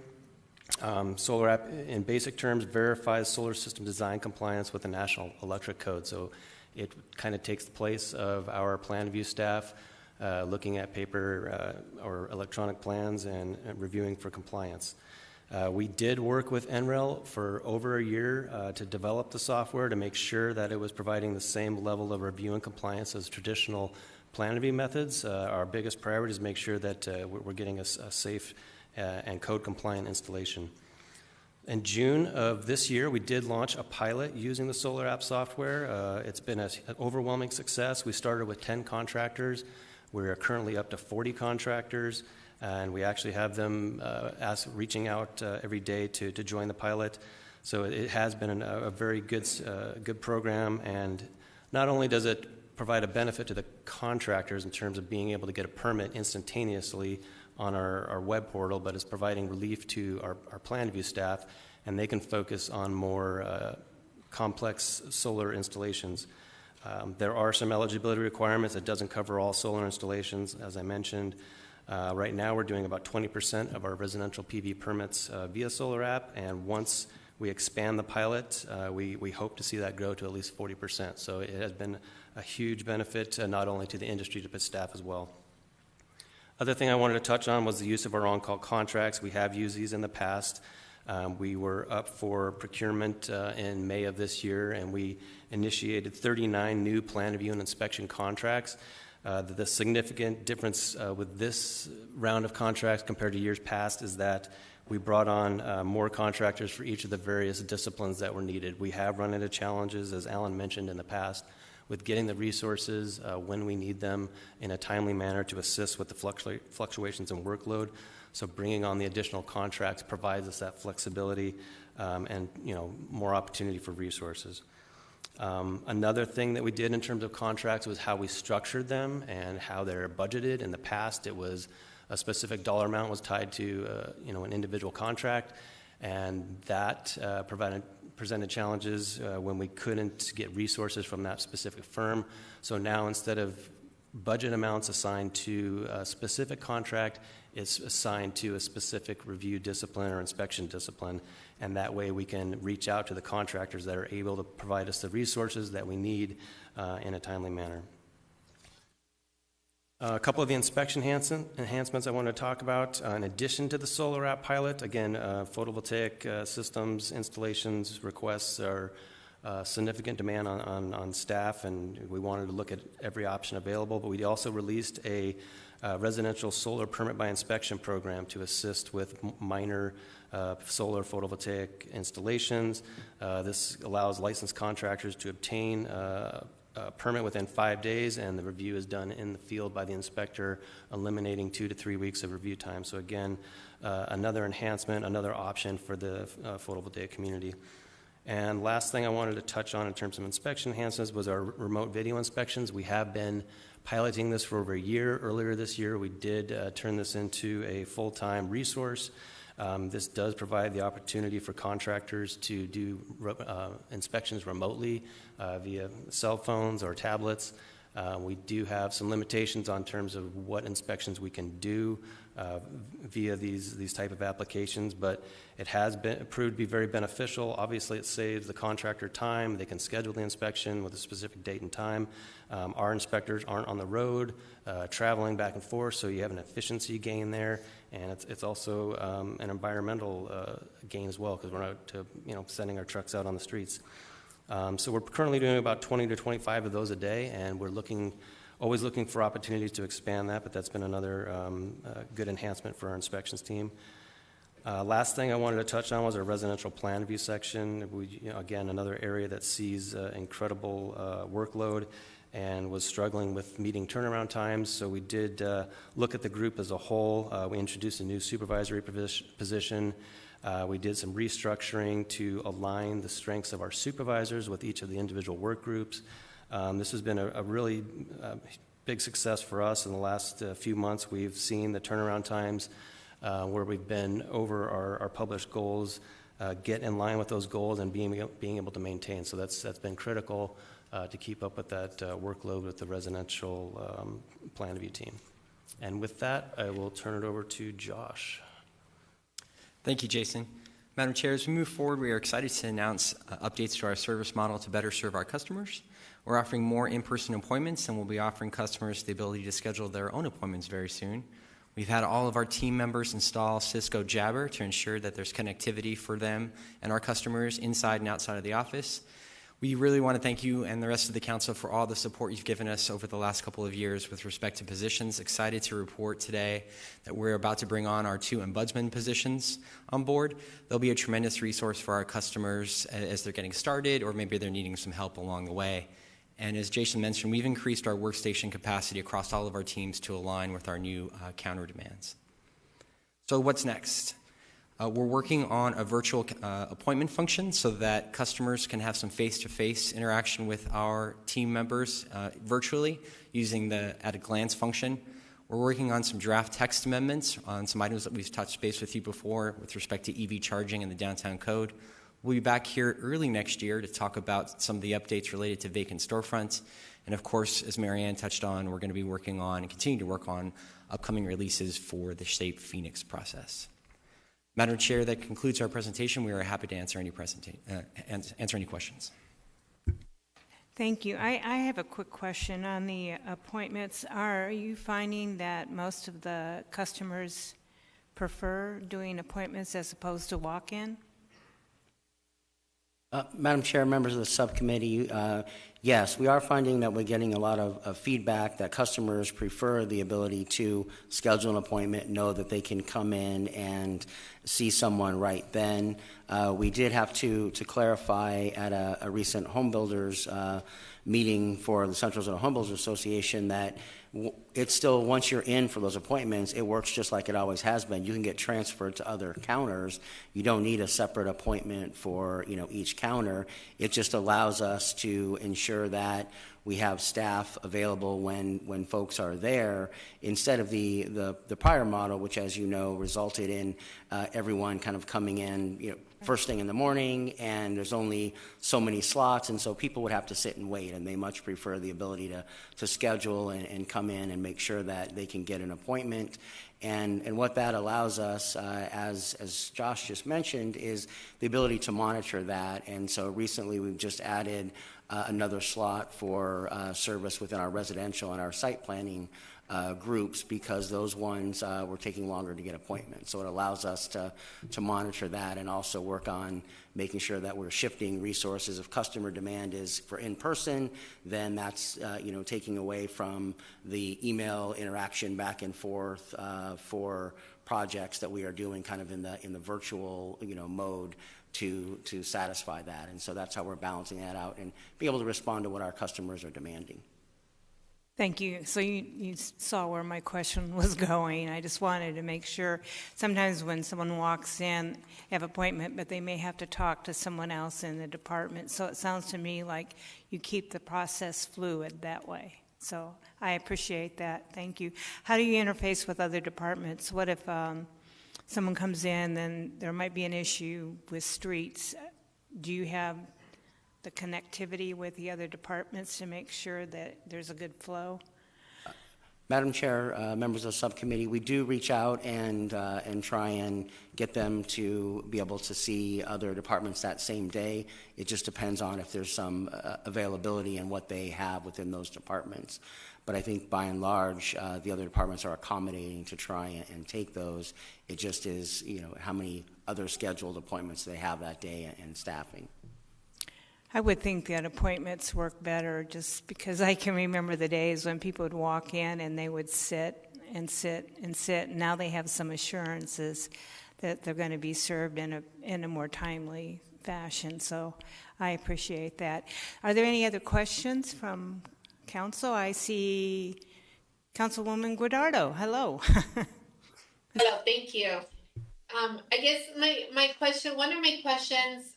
Solar App, in basic terms, verifies solar system design compliance with the National Electric Code. So it kind of takes the place of our plan review staff looking at paper or electronic plans and reviewing for compliance. We did work with NREL for over a year to develop the software to make sure that it was providing the same level of review and compliance as traditional plan review methods. Our biggest priority is make sure that we're getting a safe and code-compliant installation. In June of this year, we did launch a pilot using the Solar App software. It's been an overwhelming success. We started with 10 contractors. We're currently up to 40 contractors. And we actually have them reaching out every day to join the pilot. So it has been a very good program, and not only does it provide a benefit to the contractors in terms of being able to get a permit instantaneously on our web portal, but it's providing relief to our plan review staff, and they can focus on more complex solar installations. There are some eligibility requirements. It doesn't cover all solar installations, as I mentioned. Right now, we're doing about 20% of our residential PV permits via Solar App, and once we expand the pilot, we hope to see that grow to at least 40%. So it has been a huge benefit not only to the industry, but staff as well. Other thing I wanted to touch on was the use of our on-call contracts. We have used these in the past. We were up for procurement in May of this year, and we initiated 39 new plan review and inspection contracts. The significant difference with this round of contracts compared to years past is that we brought on more contractors for each of the various disciplines that were needed. We have run into challenges, as Alan mentioned in the past, with getting the resources when we need them in a timely manner to assist with the fluctuations in workload. So bringing on the additional contracts provides us that flexibility and more opportunity for resources. Another thing that we did in terms of contracts was how we structured them and how they're budgeted. In the past, it was a specific dollar amount was tied to an individual contract, and that presented challenges when we couldn't get resources from that specific firm. So now, instead of budget amounts assigned to a specific contract is assigned to a specific review discipline or inspection discipline, and that way we can reach out to the contractors that are able to provide us the resources that we need in a timely manner. A couple of the inspection enhancements I want to talk about. In addition to the solar app pilot, again, photovoltaic systems, installations, requests are significant demand on staff, and we wanted to look at every option available, but we also released a residential solar permit by inspection program to assist with minor solar photovoltaic installations. This allows licensed contractors to obtain a permit within 5 days, and the review is done in the field by the inspector, eliminating 2 to 3 weeks of review time. So again, another enhancement, another option for the photovoltaic community. And last thing I wanted to touch on in terms of inspection enhancements was our remote video inspections. We have been piloting this for over a year. Earlier this year, we did turn this into a full-time resource. This does provide the opportunity for contractors to do inspections remotely via cell phones or tablets. We do have some limitations on terms of what inspections we can do via these type of applications, but it has been proved to be very beneficial. Obviously, it saves the contractor time. They can schedule the inspection with a specific date and time. Our inspectors aren't on the road traveling back and forth, so you have an efficiency gain there, and it's also an environmental gain as well, because we're not sending our trucks out on the streets. So we're currently doing about 20 to 25 of those a day, and we're always looking for opportunities to expand that, but that's been another good enhancement for our inspections team. Last thing I wanted to touch on was our residential plan review section. Again, another area that sees incredible workload and was struggling with meeting turnaround times. So we did look at the group as a whole. We introduced a new supervisory position. We did some restructuring to align the strengths of our supervisors with each of the individual work groups. This has been a really big success for us in the last few months. We've seen the turnaround times where we've been over our published goals, get in line with those goals, and being able to maintain. So that's been critical to keep up with that workload with the residential plan review team. And with that, I will turn it over to Josh. Thank you, Jason. Madam Chair, as we move forward, we are excited to announce updates to our service model to better serve our customers. We're offering more in-person appointments, and we'll be offering customers the ability to schedule their own appointments very soon. We've had all of our team members install Cisco Jabber to ensure that there's connectivity for them and our customers inside and outside of the office. We really want to thank you and the rest of the council for all the support you've given us over the last couple of years with respect to positions. Excited to report today that we're about to bring on our 2 ombudsman positions on board. They'll be a tremendous resource for our customers as they're getting started, or maybe they're needing some help along the way. And as Jason mentioned, we've increased our workstation capacity across all of our teams to align with our new counter demands. So what's next? We're working on a virtual appointment function so that customers can have some face-to-face interaction with our team members virtually using the at-a-glance function. We're working on some draft text amendments on some items that we've touched base with you before with respect to EV charging and the downtown code. We'll be back here early next year to talk about some of the updates related to vacant storefronts. And of course, as Marianne touched on, we're going to be working on and continue to work on upcoming releases for the Shape Phoenix process. Madam Chair, that concludes our presentation. We are happy to answer any questions. Thank you. I have a quick question on the appointments. Are you finding that most of the customers prefer doing appointments as opposed to walk-in? Madam Chair, members of the subcommittee, yes, we are finding that we're getting a lot of feedback that customers prefer the ability to schedule an appointment, know that they can come in and see someone right then. We did have to clarify at a recent home builders meeting for the Central Zone Home Builders Association that it's still, once you're in for those appointments, it works just like it always has been. You can get transferred to other counters. You don't need a separate appointment for each counter. It just allows us to ensure that we have staff available when folks are there, instead of the prior model, which, as you know, resulted in everyone kind of coming in first thing in the morning, and there's only so many slots, and so people would have to sit and wait, and they much prefer the ability to schedule and come in and make sure that they can get an appointment. And what that allows us, as Josh just mentioned, is the ability to monitor that. And so recently we've just added another slot for service within our residential and our site planning groups, because those ones were taking longer to get appointments. So it allows us to monitor that and also work on making sure that we're shifting resources. If customer demand is for in-person, then that's taking away from the email interaction back and forth for projects that we are doing kind of in the virtual mode to satisfy that. And so that's how we're balancing that out and be able to respond to what our customers are demanding. Thank you. So you saw where my question was going. I just wanted to make sure. Sometimes when someone walks in, they have an appointment, but they may have to talk to someone else in the department. So it sounds to me like you keep the process fluid that way. So I appreciate that. Thank you. How do you interface with other departments? What if someone comes in, then there might be an issue with streets? Do you have the connectivity with the other departments to make sure that there's a good flow? Madam Chair, members of the subcommittee, we do reach out and try and get them to be able to see other departments that same day. It just depends on if there's some availability and what they have within those departments. But I think by and large, the other departments are accommodating to try and take those. It just is, how many other scheduled appointments they have that day and staffing. I would think that appointments work better, just because I can remember the days when people would walk in and they would sit and sit and sit. Now they have some assurances that they're going to be served in a more timely fashion. So I appreciate that. Are there any other questions from council? I see Councilwoman Guardado. Hello. Hello, thank you. I guess one of my questions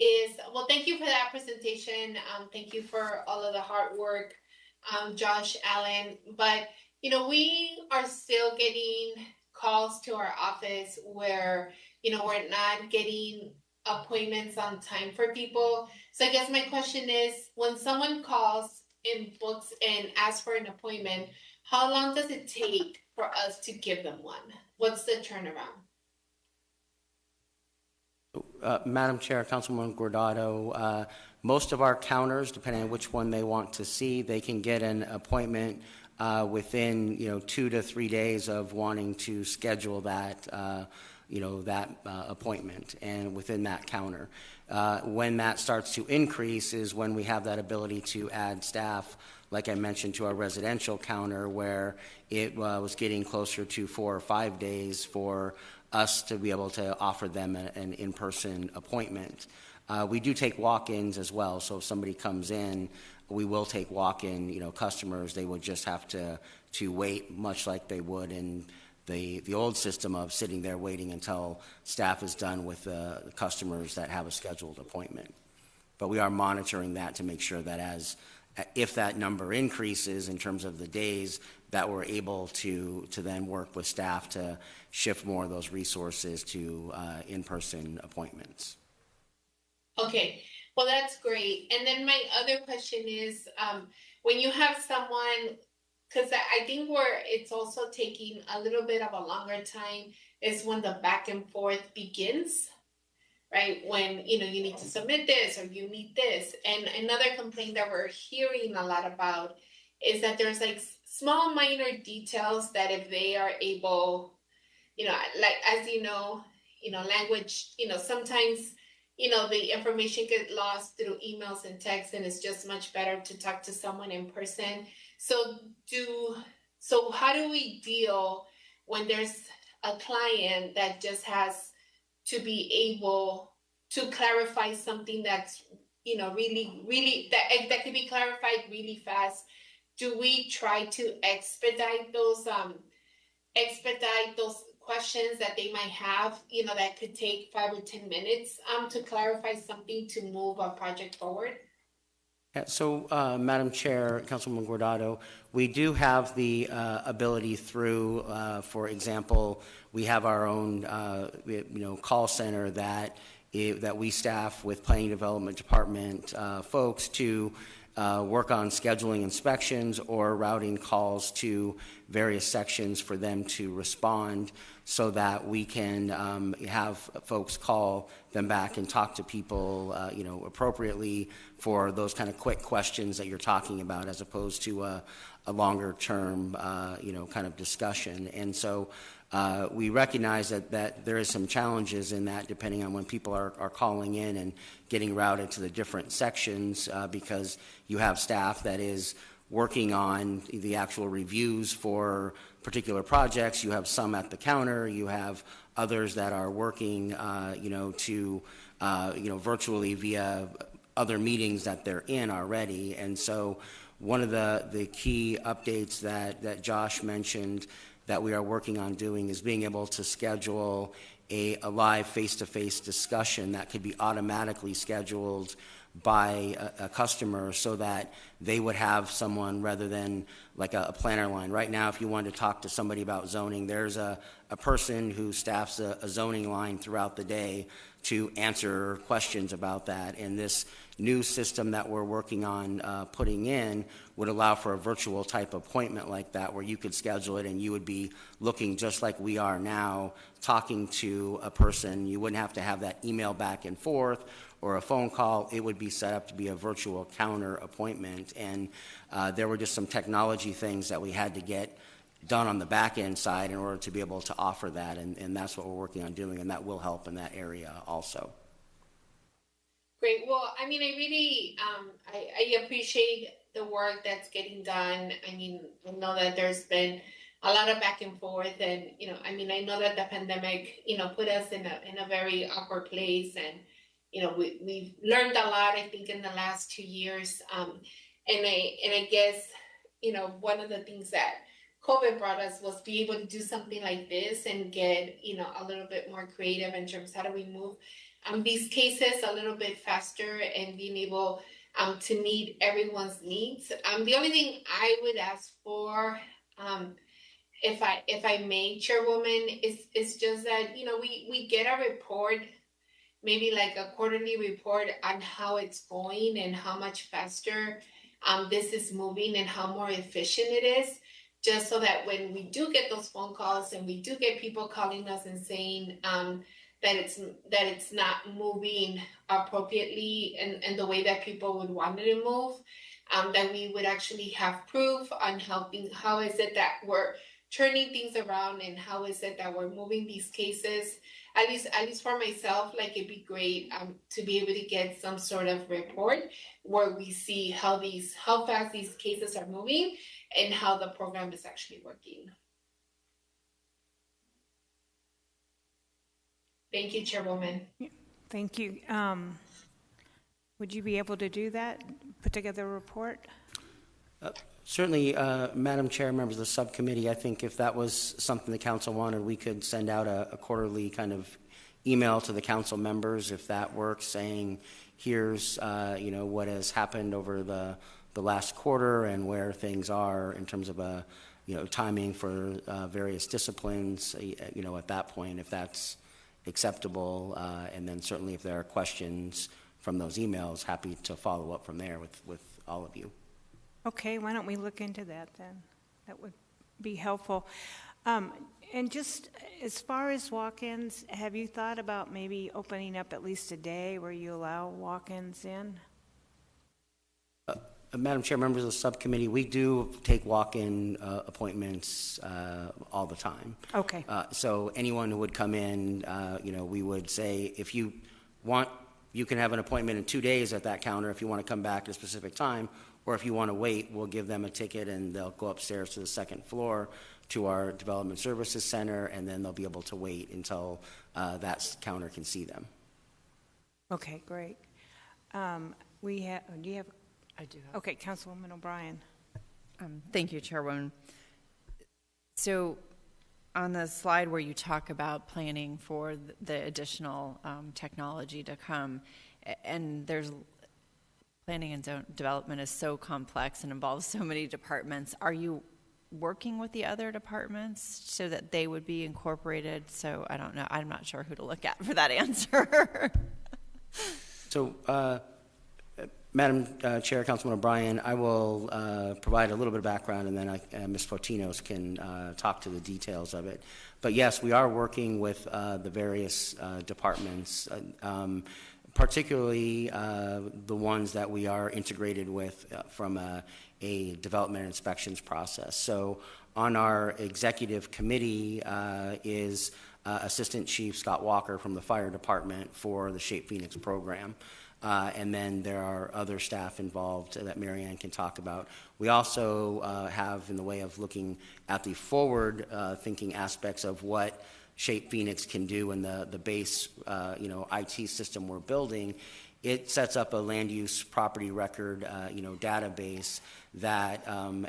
is, well, thank you for that presentation. Thank you for all of the hard work, Josh, Allen. But, we are still getting calls to our office where, we're not getting appointments on time for people. So I guess my question is, when someone calls and books and asks for an appointment, how long does it take for us to give them one? What's the turnaround? Madam Chair, Councilwoman Guardado, most of our counters, depending on which one they want to see, they can get an appointment within 2 to 3 days of wanting to schedule that appointment and within that counter. When that starts to increase is when we have that ability to add staff, like I mentioned, to our residential counter, where it was getting closer to 4 or 5 days for us to be able to offer them an in-person appointment. We do take walk-ins as well, so if somebody comes in, we will take walk-in customers. They would just have to wait, much like they would in the old system of sitting there waiting until staff is done with the customers that have a scheduled appointment. But we are monitoring that to make sure that if that number increases in terms of the days, that we're able to then work with staff to shift more of those resources to in-person appointments. Okay, well, that's great. And then my other question is, when you have someone, because I think where it's also taking a little bit of a longer time is when the back and forth begins, right? When, you need to submit this or you need this. And another complaint that we're hearing a lot about is that there's like small minor details that if they are able, like, as language, sometimes, the information gets lost through emails and texts, and it's just much better to talk to someone in person. So how do we deal when there's a client that just has to be able to clarify something that's, really that can be clarified really fast? Do we try to expedite those questions that they might have, that could take 5 or 10 minutes to clarify something to move a project forward? Madam Chair, Councilwoman Guardado, we do have the ability through, for example, we have our own, call center that we staff with Planning Development Department folks to work on scheduling inspections or routing calls to various sections for them to respond, so that we can have folks call them back and talk to people, appropriately for those kind of quick questions that you're talking about, as opposed to a longer term, kind of discussion. And so we recognize that there is some challenges in that, depending on when people are calling in and getting routed to the different sections, because you have staff that is working on the actual reviews for particular projects. You have some at the counter. You have others that are working, virtually via other meetings that they're in already. And so one of the key updates that Josh mentioned that we are working on doing is being able to schedule a live face-to-face discussion that could be automatically scheduled by a customer, so that they would have someone rather than like a planner line. Right now, if you wanted to talk to somebody about zoning, there's a person who staffs a zoning line throughout the day to answer questions about that. And this new system that we're working on putting in would allow for a virtual type appointment like that, where you could schedule it and you would be looking just like we are now, talking to a person. You wouldn't have to have that email back and forth or a phone call. It would be set up to be a virtual counter appointment. And there were just some technology things that we had to get done on the back end side in order to be able to offer that. And that's what we're working on doing, and that will help in that area also. Great. Well, I mean, I really, I appreciate the work that's getting done. I mean, I know that there's been a lot of back and forth, and, I know that the pandemic, put us in a very awkward place, and, we've learned a lot, I think, in the last 2 years. And I guess, one of the things that COVID brought us was be able to do something like this and get, a little bit more creative in terms of how do we move these cases a little bit faster and being able to meet everyone's needs. The only thing I would ask for, if I may, Chairwoman, is just that, we get a report, maybe like a quarterly report on how it's going and how much faster this is moving and how more efficient it is, just so that when we do get those phone calls and we do get people calling us and saying that it's not moving appropriately and the way that people would want it to move, that we would actually have proof on how is it that we're turning things around, and how is it that we're moving these cases. At least for myself, like, it'd be great to be able to get some sort of report where we see how fast these cases are moving and how the program is actually working. Thank you, Chairwoman. Thank you. Would you be able to do that, put together a report? Certainly, Madam Chair, members of the subcommittee, I think if that was something the council wanted, we could send out a quarterly kind of email to the council members, if that works, saying here's what has happened over the last quarter and where things are in terms of timing for various disciplines. At that point, if that's acceptable, and then certainly if there are questions from those emails, happy to follow up from there with all of you. Okay, why don't we look into that then? That would be helpful. And just as far as walk-ins, have you thought about maybe opening up at least a day where you allow walk-ins in? Madam Chair, members of the subcommittee, we do take walk-in appointments all the time. Okay. So anyone who would come in, we would say, if you want, you can have an appointment in 2 days at that counter if you want to come back at a specific time, or if you want to wait, we'll give them a ticket and they'll go upstairs to the second floor to our Development Services Center, and then they'll be able to wait until that counter can see them. Okay, great. Do you have? I do. Okay, Councilwoman O'Brien. Thank you, Chairwoman. So on the slide where you talk about planning for the additional technology to come, and there's planning and development is so complex and involves so many departments. Are you working with the other departments so that they would be incorporated? So I don't know. I'm not sure who to look at for that answer. So, Madam Chair, Councilman O'Brien, I will provide a little bit of background, and then Ms. Fortinos can talk to the details of it. But yes, we are working with the various departments, particularly the ones that we are integrated with from a development and inspections process. So on our executive committee is Assistant Chief Scott Walker from the Fire Department for the Shape Phoenix program. And then there are other staff involved that Marianne can talk about. We also have, in the way of looking at the forward thinking aspects of what Shape Phoenix can do in the base IT system we're building. It sets up a land use property record database that,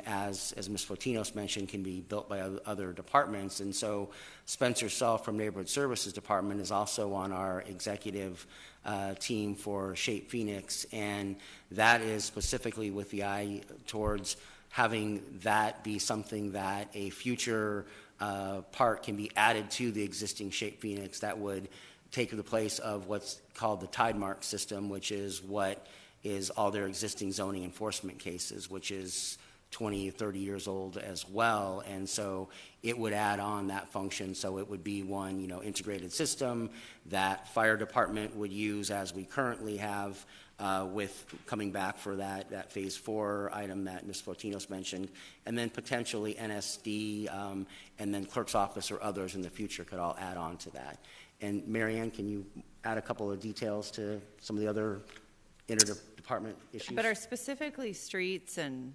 as Ms. Fortinos mentioned, can be built by other departments. And so Spencer Self from Neighborhood Services Department is also on our executive team for Shape Phoenix, and that is specifically with the eye towards having that be something that a future part can be added to the existing Shape Phoenix that would take the place of what's called the Tidemark system, which is what is all their existing zoning enforcement cases, which is 20, 30 years old as well. And so it would add on that function. So it would be one, integrated system that fire department would use as we currently have with coming back for that phase 4 item that Ms. Fortinos mentioned, and then potentially NSD and then clerk's office or others in the future could all add on to that. And Marianne, can you add a couple of details to some of the other interdepartment issues? But are specifically streets and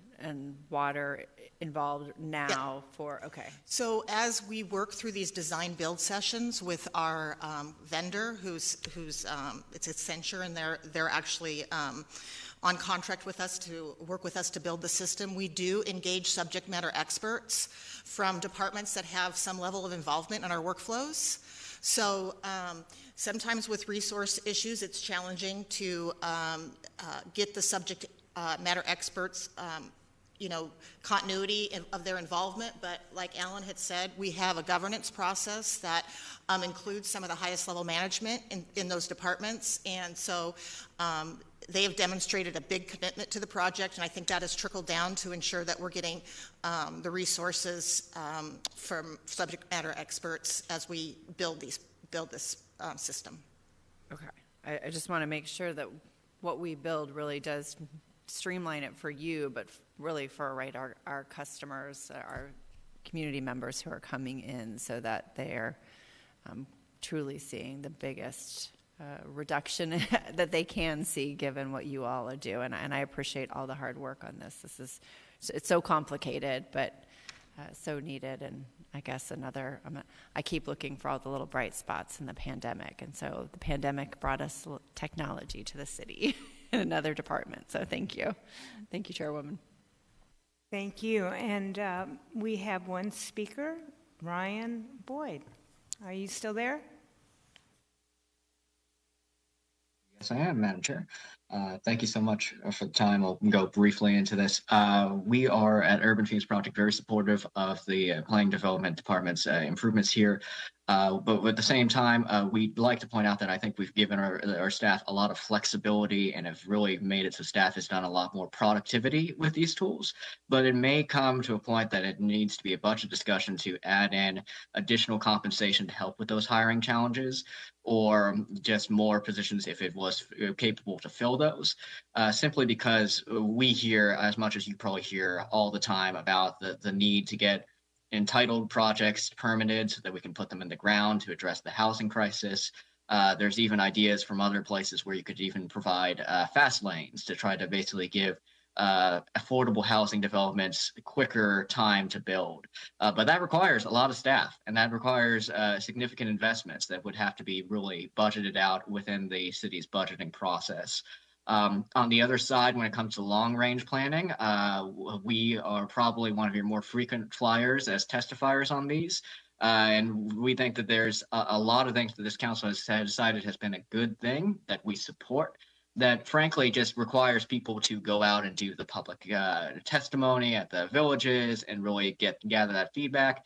water involved now for, okay. So as we work through these design build sessions with our vendor, who's it's Accenture, and they're actually on contract with us to work with us to build the system, we do engage subject matter experts from departments that have some level of involvement in our workflows. So sometimes with resource issues, it's challenging to get the subject matter experts, continuity of their involvement. But like Alan had said, we have a governance process that includes some of the highest level management in those departments. And so they have demonstrated a big commitment to the project, and I think that has trickled down to ensure that we're getting the resources from subject matter experts as we build this system. Okay. I just want to make sure that what we build really does streamline it for you, but really for our customers, our community members who are coming in, so that they're truly seeing the biggest reduction that they can see given what you all are doing. And I appreciate all the hard work on this. It's so complicated, but so needed. And I guess I keep looking for all the little bright spots in the pandemic. And so the pandemic brought us technology to the city in another department. So thank you. Thank you, Chairwoman. Thank you. And we have one speaker, Ryan Boyd. Are you still there? Yes, I am, Madam Chair. Thank you so much for the time. I'll go briefly into this. We are at Urban Phoenix Project very supportive of the Planning Development Department's improvements here. But at the same time, we'd like to point out that I think we've given our staff a lot of flexibility and have really made it so staff has done a lot more productivity with these tools. But it may come to a point that it needs to be a budget discussion to add in additional compensation to help with those hiring challenges, or just more positions if it was capable to fill those, simply because we hear, as much as you probably hear all the time, about the need to get entitled projects permitted so that we can put them in the ground to address the housing crisis. There's even ideas from other places where you could even provide fast lanes to try to basically give affordable housing developments quicker time to build. But that requires a lot of staff, and that requires significant investments that would have to be really budgeted out within the city's budgeting process. On the other side, when it comes to long-range planning, we are probably one of your more frequent flyers as testifiers on these. And we think that there's a lot of things that this council has decided has been a good thing that we support. that frankly just requires people to go out and do the public testimony at the villages and really gather that feedback.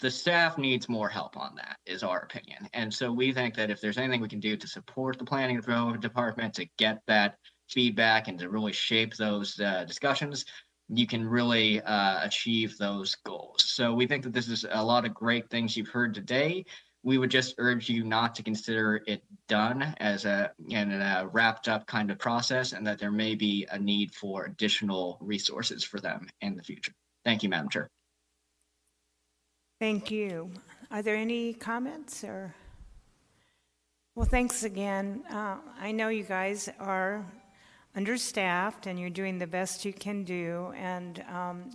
The staff needs more help on that, is our opinion. And so we think that if there's anything we can do to support the planning and development department to get that feedback and to really shape those discussions, you can really achieve those goals. So we think that this is a lot of great things you've heard today. We would just urge you not to consider it done as a wrapped up kind of process, and that there may be a need for additional resources for them in the future. Thank you, Madam Chair. Thank you. Are there any comments or? Well, thanks again. I know you guys are understaffed and you're doing the best you can do, and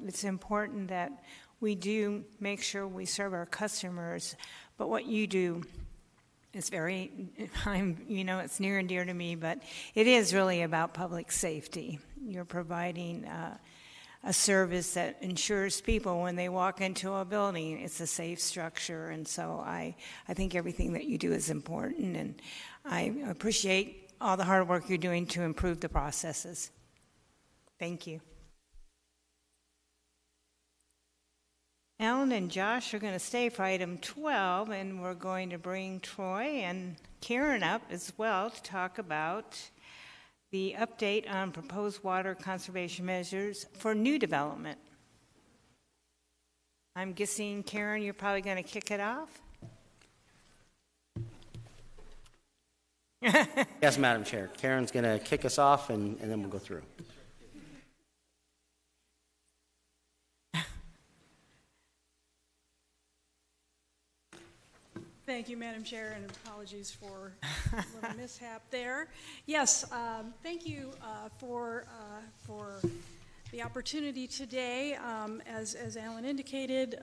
it's important that we do make sure we serve our customers. But what you do is very, it's near and dear to me, but it is really about public safety. You're providing a service that ensures people when they walk into a building, it's a safe structure. And so I think everything that you do is important, and I appreciate all the hard work you're doing to improve the processes. Thank you. Alan and Josh are going to stay for item 12, and we're going to bring Troy and Karen up as well to talk about the update on proposed water conservation measures for new development. I'm guessing, Karen, you're probably going to kick it off? Yes, Madam Chair. Karen's going to kick us off, and then we'll go through. Thank you, Madam Chair, and apologies for a little mishap there. Yes, thank you for the opportunity today. As Alan indicated,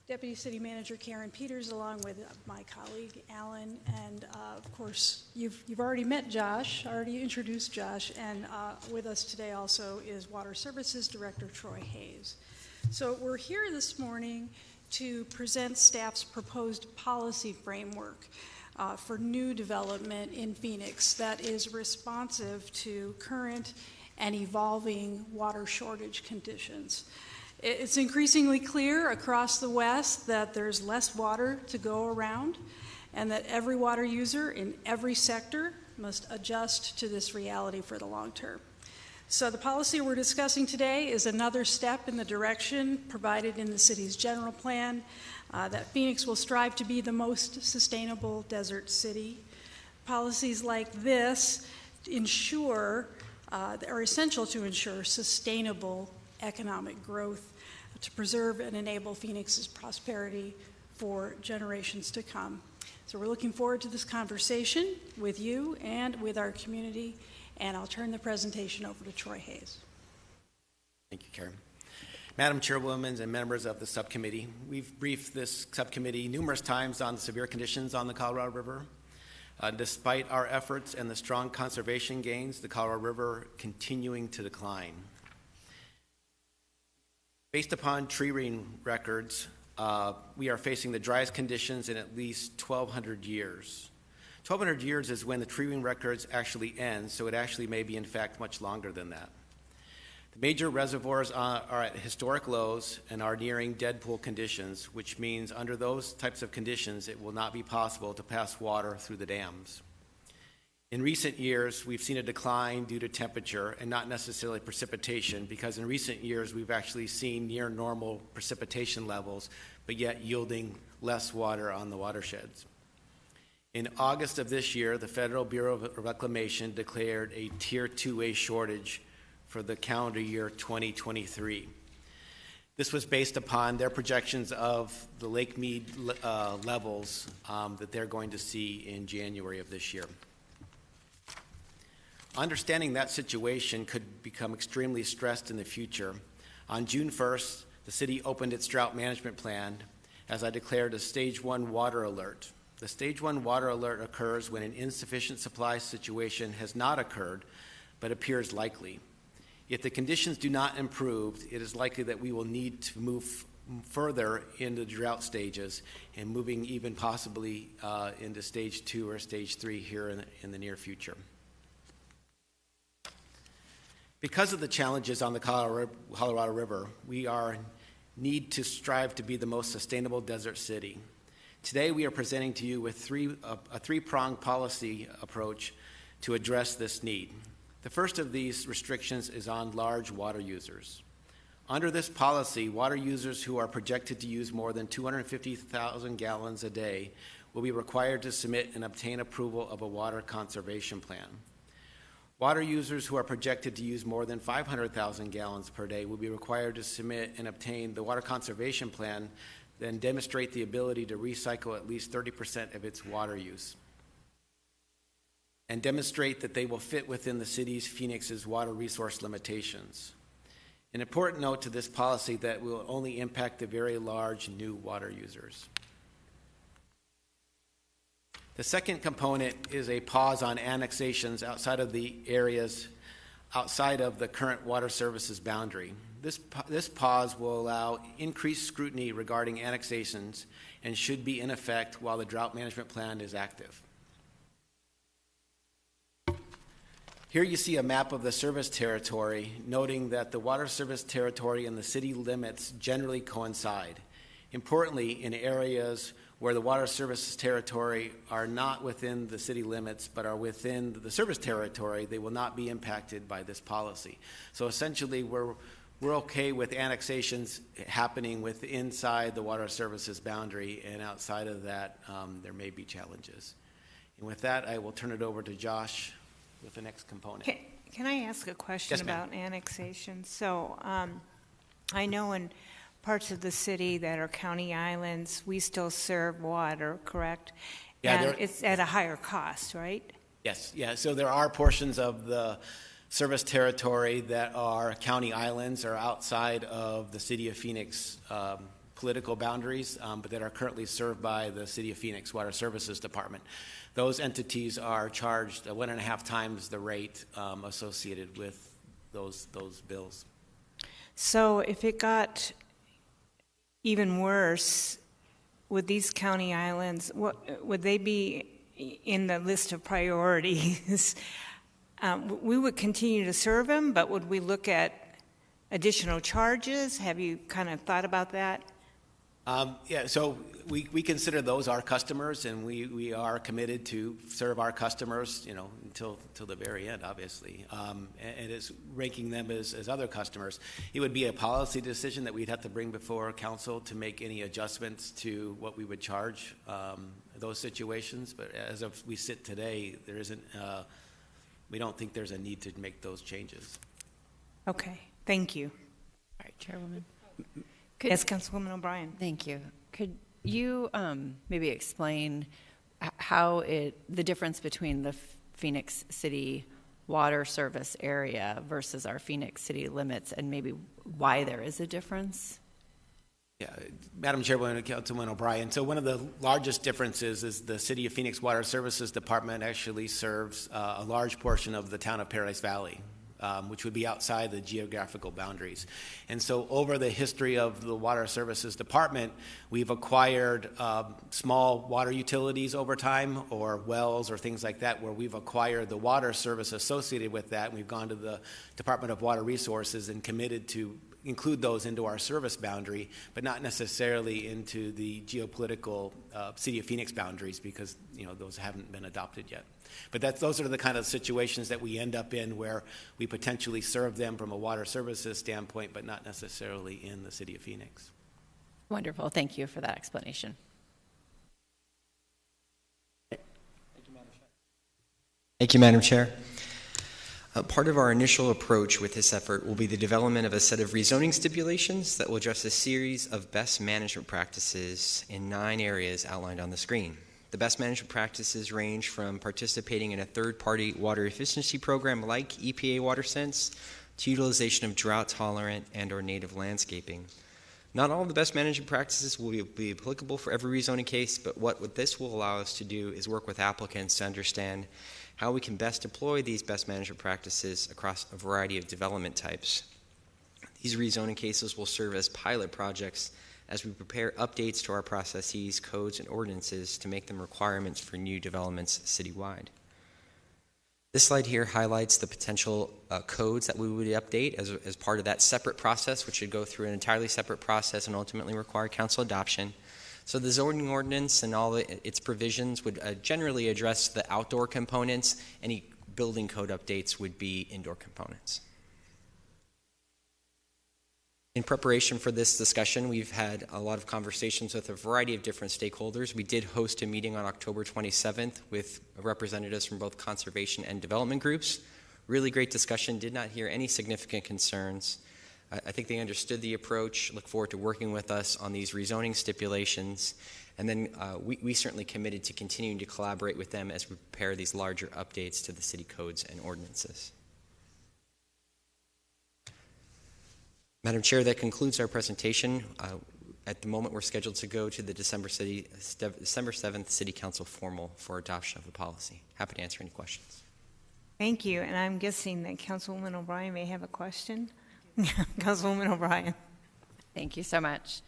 Deputy City Manager Karen Peters, along with my colleague Alan, and of course you've already met Josh, already introduced Josh, and with us today also is Water Services Director Troy Hayes. So we're here this morning to present staff's proposed policy framework for new development in Phoenix that is responsive to current and evolving water shortage conditions. It's increasingly clear across the West that there's less water to go around, and that every water user in every sector must adjust to this reality for the long term. So the policy we're discussing today is another step in the direction provided in the city's general plan that Phoenix will strive to be the most sustainable desert city. Policies like this are essential to ensure sustainable economic growth, to preserve and enable Phoenix's prosperity for generations to come. So we're looking forward to this conversation with you and with our community. And I'll turn the presentation over to Troy Hayes. Thank you, Karen. Madam Chairwoman and members of the subcommittee, we've briefed this subcommittee numerous times on the severe conditions on the Colorado River. Despite our efforts and the strong conservation gains, the Colorado River continuing to decline. Based upon tree ring records, we are facing the driest conditions in at least 1,200 years. 1,200 years is when the tree ring records actually end, so it actually may be, in fact, much longer than that. The major reservoirs are at historic lows and are nearing dead pool conditions, which means under those types of conditions, it will not be possible to pass water through the dams. In recent years, we've seen a decline due to temperature and not necessarily precipitation, because in recent years, we've actually seen near normal precipitation levels, but yet yielding less water on the watersheds. In August of this year, the Federal Bureau of Reclamation declared a Tier 2A shortage for the calendar year 2023. This was based upon their projections of the Lake Mead levels that they're going to see in January of this year. Understanding that situation could become extremely stressed in the future, on June 1st, the city opened its drought management plan as I declared a Stage 1 water alert. The Stage 1 water alert occurs when an insufficient supply situation has not occurred, but appears likely. If the conditions do not improve, it is likely that we will need to move further into drought stages and moving even possibly into Stage 2 or Stage 3 here in the near future. Because of the challenges on the Colorado River, we need to strive to be the most sustainable desert city. Today, we are presenting to you with a three-pronged policy approach to address this need. The first of these restrictions is on large water users. Under this policy, water users who are projected to use more than 250,000 gallons a day will be required to submit and obtain approval of a water conservation plan. Water users who are projected to use more than 500,000 gallons per day will be required to submit and obtain the water conservation plan, then demonstrate the ability to recycle at least 30% of its water use, and demonstrate that they will fit within the city's Phoenix's water resource limitations. An important note to this policy that will only impact the very large new water users. The second component is a pause on annexations outside of the areas outside of the current water services boundary. This pause will allow increased scrutiny regarding annexations and should be in effect while the drought management plan is active. Here you see a map of the service territory, noting that the water service territory and the city limits generally coincide. Importantly, in areas where the water services territory are not within the city limits but are within the service territory, they will not be impacted by this policy. So essentially, we're okay with annexations happening inside the water services boundary, and outside of that, there may be challenges. And with that, I will turn it over to Josh with the next component. Can I ask a question about annexation? So I know in parts of the city that are county islands, we still serve water, correct? Yeah, and it's at a higher cost, right? Yes, yeah. So there are portions of the service territory that are county islands or outside of the city of Phoenix political boundaries, but that are currently served by the City of Phoenix Water Services Department. Those entities are charged 1.5 times the rate associated with those bills. So if it got even worse, would these county islands, would they be in the list of priorities? We would continue to serve them, but would we look at additional charges? Have you kind of thought about that? Yeah, so we consider those our customers, and we are committed to serve our customers, until the very end, obviously. And it's ranking them as other customers. It would be a policy decision that we'd have to bring before council to make any adjustments to what we would charge those situations. But as of we sit today, there isn't. We don't think there's a need to make those changes. Okay, thank you. All right, Chairwoman. Yes, Councilwoman O'Brien. Thank you. Could you maybe explain how the difference between the Phoenix City water service area versus our Phoenix City limits, and maybe why there is a difference? Yeah, Madam Chairwoman and Councilwoman O'Brien. So one of the largest differences is the City of Phoenix Water Services Department actually serves a large portion of the town of Paradise Valley, which would be outside the geographical boundaries. And so over the history of the Water Services Department, we've acquired small water utilities over time, or wells or things like that, where we've acquired the water service associated with that. And we've gone to the Department of Water Resources and committed to include those into our service boundary, but not necessarily into the geopolitical City of Phoenix boundaries, because those haven't been adopted yet. But those are the kind of situations that we end up in, where we potentially serve them from a water services standpoint, but not necessarily in the City of Phoenix. Wonderful. Thank you for that explanation. Thank you, Madam Chair. Part of our initial approach with this effort will be the development of a set of rezoning stipulations that will address a series of best management practices in 9 areas outlined on the screen. The best management practices range from participating in a third-party water efficiency program like EPA WaterSense to utilization of drought-tolerant and or native landscaping. Not all of the best management practices will be applicable for every rezoning case, but what this will allow us to do is work with applicants to understand how we can best deploy these best management practices across a variety of development types. These rezoning cases will serve as pilot projects as we prepare updates to our processes, codes, and ordinances to make them requirements for new developments citywide. This slide here highlights the potential codes that we would update as part of that separate process, which would go through an entirely separate process and ultimately require council adoption. So the zoning ordinance and all its provisions would generally address the outdoor components. Any building code updates would be indoor components. In preparation for this discussion, we've had a lot of conversations with a variety of different stakeholders. We did host a meeting on October 27th with representatives from both conservation and development groups. Really great discussion, did not hear any significant concerns. I think they understood the approach, look forward to working with us on these rezoning stipulations, and then we certainly committed to continuing to collaborate with them as we prepare these larger updates to the city codes and ordinances. Madam Chair, that concludes our presentation. At the moment, we're scheduled to go to the December 7th City Council formal for adoption of the policy. Happy to answer any questions. Thank you, and I'm guessing that Councilwoman O'Brien may have a question. Councilwoman O'Brien. Thank you so much.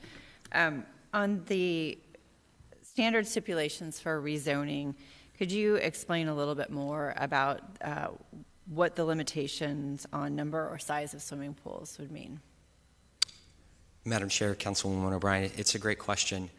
On the standard stipulations for rezoning, could you explain a little bit more about what the limitations on number or size of swimming pools would mean? Madam Chair, Councilwoman O'Brien, it's a great question.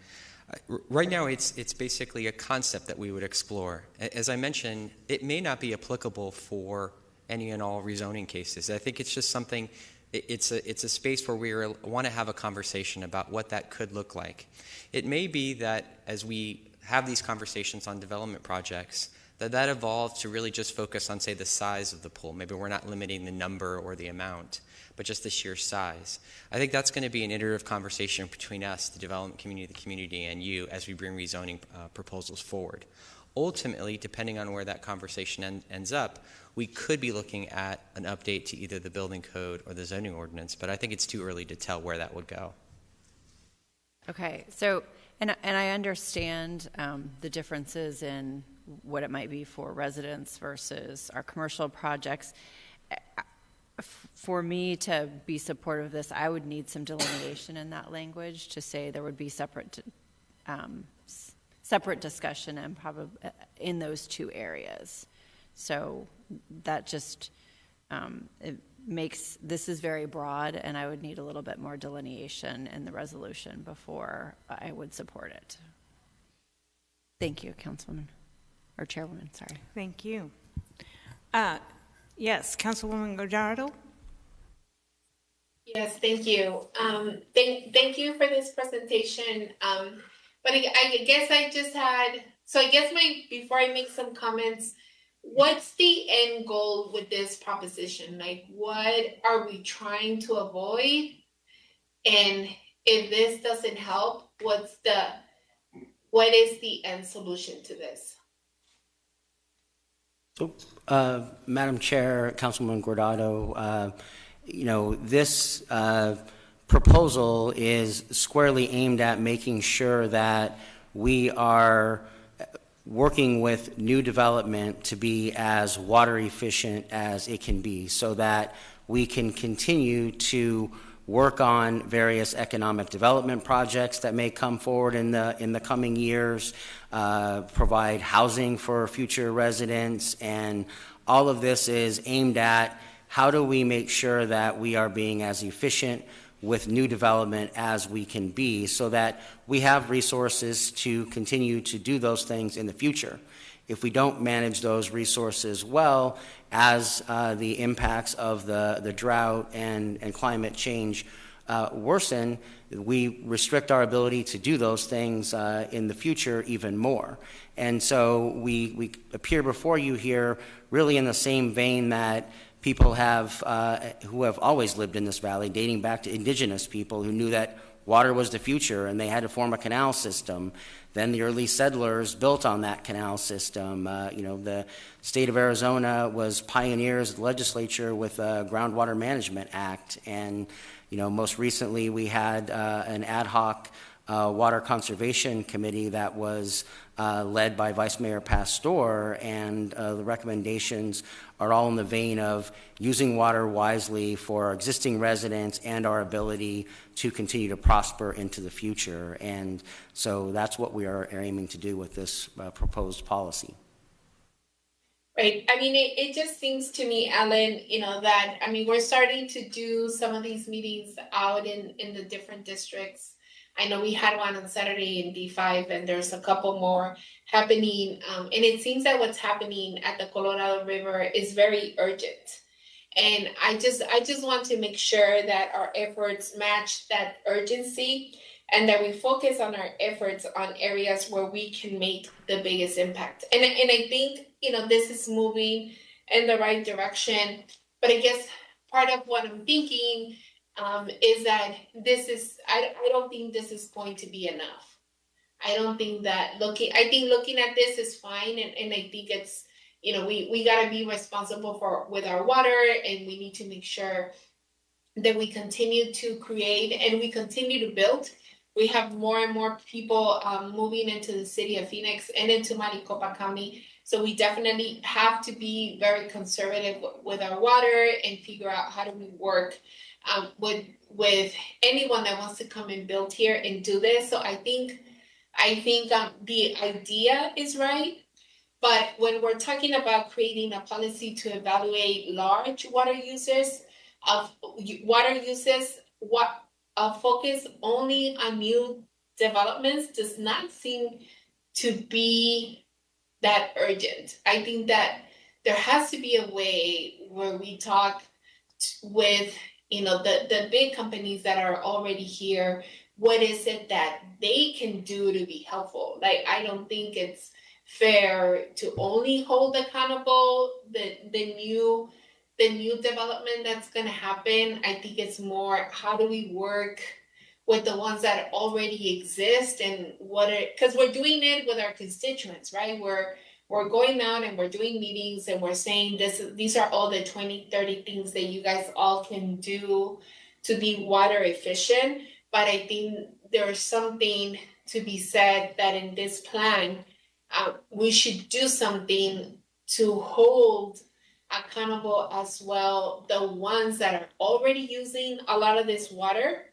Right now, it's basically a concept that we would explore. As I mentioned, it may not be applicable for any and all rezoning cases. I think it's just something. It's a space where we want to have a conversation about what that could look like. It may be that as we have these conversations on development projects, that evolves to really just focus on, say, the size of the pool. Maybe we're not limiting the number or the amount, but just the sheer size. I think that's going to be an iterative conversation between us, the development community, the community, and you as we bring rezoning proposals forward. Ultimately, depending on where that conversation ends up, we could be looking at an update to either the building code or the zoning ordinance, but I think it's too early to tell where that would go. Okay, so, and I understand the differences in what it might be for residents versus our commercial projects. For me to be supportive of this, I would need some delineation in that language to say there would be separate discussion and probably in those two areas. So that just it makes this is very broad, and I would need a little bit more delineation in the resolution before I would support it. Thank you, Councilwoman or Chairwoman. Sorry. Thank you. Yes, Councilwoman Guardado. Yes, thank you. Thank you for this presentation. But I guess I just had, so I guess before I make some comments, what's the end goal with this proposition? Like, what are we trying to avoid? And if this doesn't help, what is the end solution to this? So, Madam Chair, Councilwoman Guardado, this proposal is squarely aimed at making sure that we are working with new development to be as water efficient as it can be, so that we can continue to work on various economic development projects that may come forward in the coming years, provide housing for future residents, and all of this is aimed at how do we make sure that we are being as efficient with new development as we can be, so that we have resources to continue to do those things in the future. If we don't manage those resources well, as the impacts of the drought and climate change worsen, we restrict our ability to do those things in the future even more. And so we appear before you here really in the same vein that people have who have always lived in this valley, dating back to indigenous people who knew that water was the future and they had to form a canal system. Then the early settlers built on that canal system. The state of Arizona was pioneers of the legislature with the Groundwater Management Act. And, most recently we had an ad hoc water conservation committee that was led by Vice Mayor Pastor, and the recommendations are all in the vein of using water wisely for our existing residents and our ability to continue to prosper into the future. And so that's what we are aiming to do with this proposed policy. Right. I mean, it just seems to me, Ellen, that, I mean, we're starting to do some of these meetings out in the different districts. I know we had one on Saturday in D5, and there's a couple more happening. And it seems that what's happening at the Colorado River is very urgent. And I just want to make sure that our efforts match that urgency and that we focus on our efforts on areas where we can make the biggest impact. And I think, this is moving in the right direction. But I guess part of what I'm thinking is that I don't think this is going to be enough. I don't think that looking at this is fine. And I think it's, we got to be responsible with our water, and we need to make sure that we continue to create and we continue to build. We have more and more people moving into the city of Phoenix and into Maricopa County. So we definitely have to be very conservative with our water and figure out how do we work with anyone that wants to come and build here and do this. So I think the idea is right. But when we're talking about creating a policy to evaluate large water users, focus only on new developments does not seem to be that urgent. I think that there has to be a way where we talk with the big companies that are already here. What is it that they can do to be helpful? Like, I don't think it's fair to only hold accountable the new development that's going to happen. I think it's more, how do we work with the ones that already exist, and because we're doing it with our constituents, right? We're going out and we're doing meetings and we're saying these are all the 20, 30 things that you guys all can do to be water efficient. But I think there's something to be said that in this plan, we should do something to hold accountable as well the ones that are already using a lot of this water.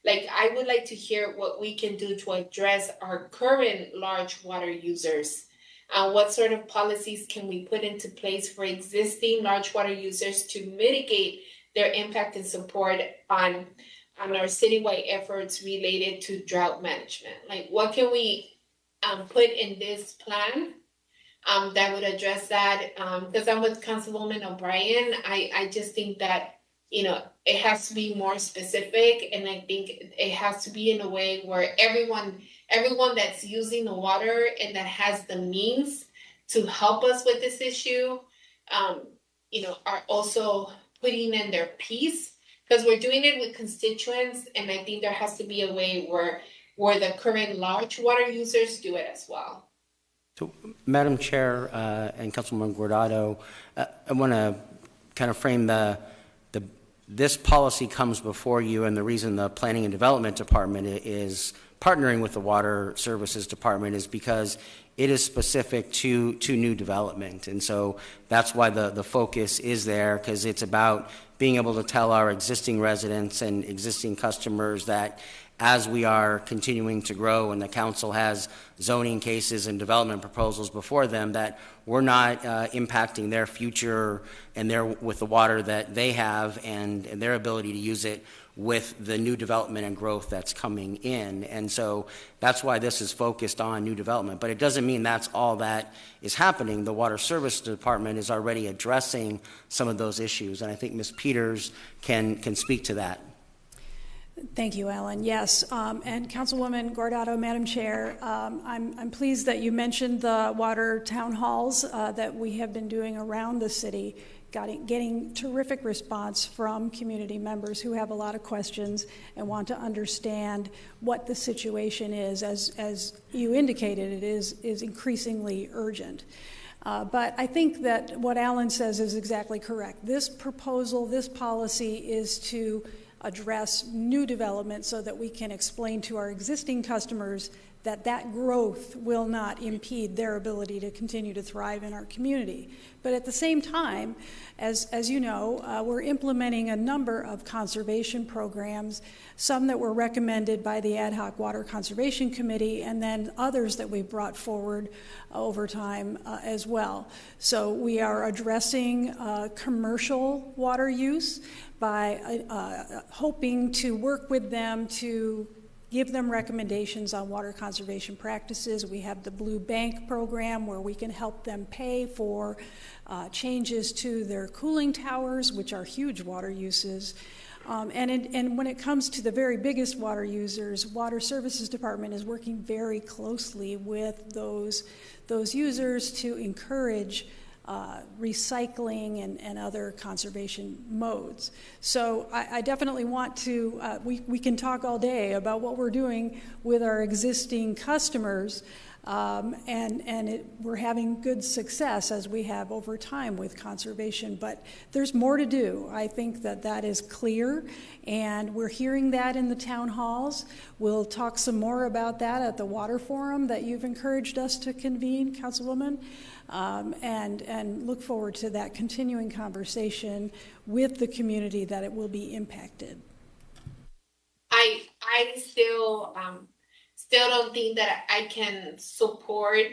Like, I would like to hear what we can do to address our current large water users. What sort of policies can we put into place for existing large water users to mitigate their impact and support on our citywide efforts related to drought management? Like, what can we put in this plan that would address that? Because I'm with Councilwoman O'Brien. I just think that, it has to be more specific, and I think it has to be in a way where everyone that's using the water and that has the means to help us with this issue, are also putting in their piece, because we're doing it with constituents, and I think there has to be a way where the current large water users do it as well. So, Madam Chair and Councilwoman Guardado, I want to kind of frame this policy comes before you, and the reason the Planning and Development Department is partnering with the Water Services Department is because it is specific to new development. And so that's why the focus is there, because it's about being able to tell our existing residents and existing customers that as we are continuing to grow and the council has zoning cases and development proposals before them, that we're not impacting their future and with the water that they have and their ability to use it with the new development and growth that's coming in. And so that's why this is focused on new development. But it doesn't mean that's all that is happening. The Water Service Department is already addressing some of those issues, and I think Ms. Peters can speak to that. Thank you, Ellen. Yes, and Councilwoman Guardado, Madam Chair, I'm pleased that you mentioned the water town halls that we have been doing around the city, getting terrific response from community members who have a lot of questions and want to understand what the situation is. As you indicated, it is increasingly urgent. But I think that what Alan says is exactly correct. This proposal, this policy is to address new development so that we can explain to our existing customers that that growth will not impede their ability to continue to thrive in our community. But at the same time, as you know, we're implementing a number of conservation programs, some that were recommended by the Ad Hoc Water Conservation Committee, and then others that we've brought forward over time as well. So we are addressing commercial water use by hoping to work with them to give them recommendations on water conservation practices. We have the Blue Bank program where we can help them pay for changes to their cooling towers, which are huge water uses. And when it comes to the very biggest water users, Water Services Department is working very closely with those users to encourage recycling and other conservation modes. So I definitely want to, we can talk all day about what we're doing with our existing customers, we're having good success as we have over time with conservation, but there's more to do. I think that is clear, and we're hearing that in the town halls. We'll talk some more about that at the water forum that you've encouraged us to convene, Councilwoman. And look forward to that continuing conversation with the community that it will be impacted. I still don't think that I can support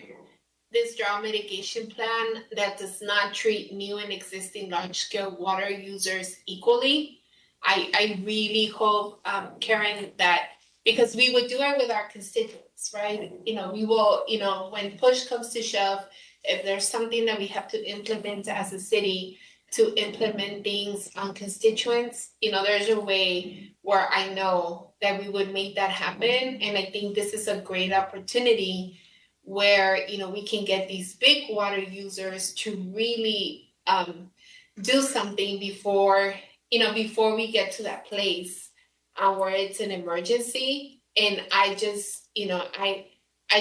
this drought mitigation plan that does not treat new and existing large-scale water users equally. I really hope, Karen, that because we would do it with our constituents, right? We will, when push comes to shove, if there's something that we have to implement as a city to implement things on constituents, there's a way where I know that we would make that happen. And I think this is a great opportunity where, we can get these big water users to really do something before we get to that place where it's an emergency. And I just, I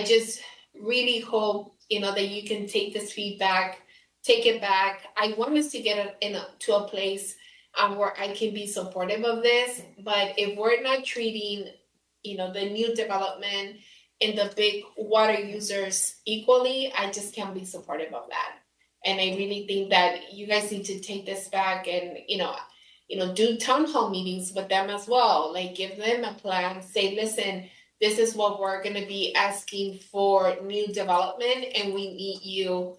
just really hope, that you can take this feedback, take it back. I want us to get to a place where I can be supportive of this. But if we're not treating, the new development and the big water users equally, I just can't be supportive of that. And I really think that you guys need to take this back and, do town hall meetings with them as well. Like, give them a plan, say, listen, this is what we're going to be asking for new development, and we need you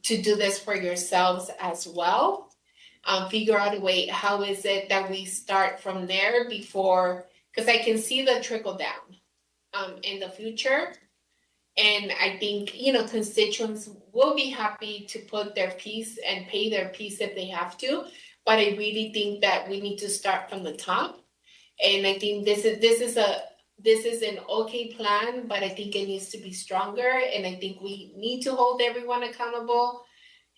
to do this for yourselves as well. Figure out a way, how is it that we start from there before, because I can see the trickle down in the future. And I think, constituents will be happy to put their piece and pay their piece if they have to. But I really think that we need to start from the top. And I think this is an okay plan, but I think it needs to be stronger. And I think we need to hold everyone accountable.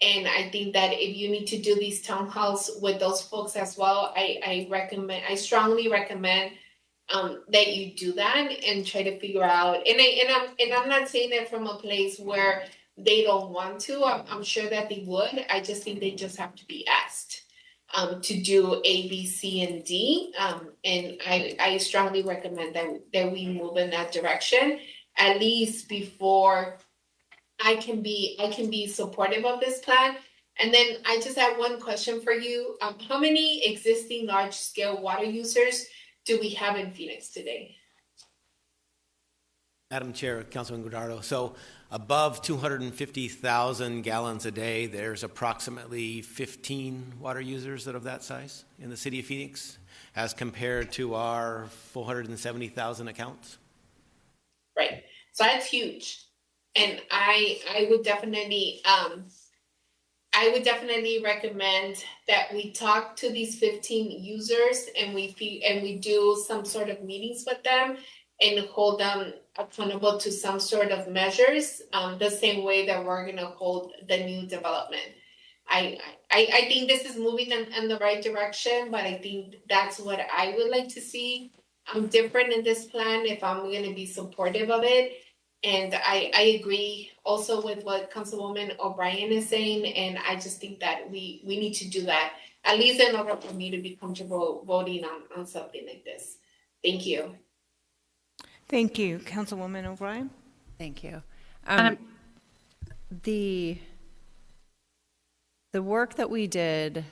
And I think that if you need to do these town halls with those folks as well, I strongly recommend that you do that and try to figure out. And I'm not saying that from a place where they don't want to. I'm sure that they would. I just think they just have to be asked to do A, B, C, and D. And I strongly recommend that we move in that direction, at least before I can be supportive of this plan. And then I just have one question for you. How many existing large-scale water users do we have in Phoenix today? Madam Chair, Councilman Gudardo, so above 250,000 gallons a day, there's approximately 15 water users that are of that size in the city of Phoenix, as compared to our 470,000 accounts. Right, so that's huge. And I would definitely recommend that we talk to these 15 users and we do some sort of meetings with them and hold them accountable to some sort of measures, the same way that we're going to hold the new development. I think this is moving in the right direction, but I think that's what I would like to see different in this plan if I'm going to be supportive of it. And I agree also with what Councilwoman O'Brien is saying, and I just think that we need to do that at least in order for me to be comfortable voting on something like this. Thank you. Thank you. Councilwoman O'Brien? Thank you. The work that we did,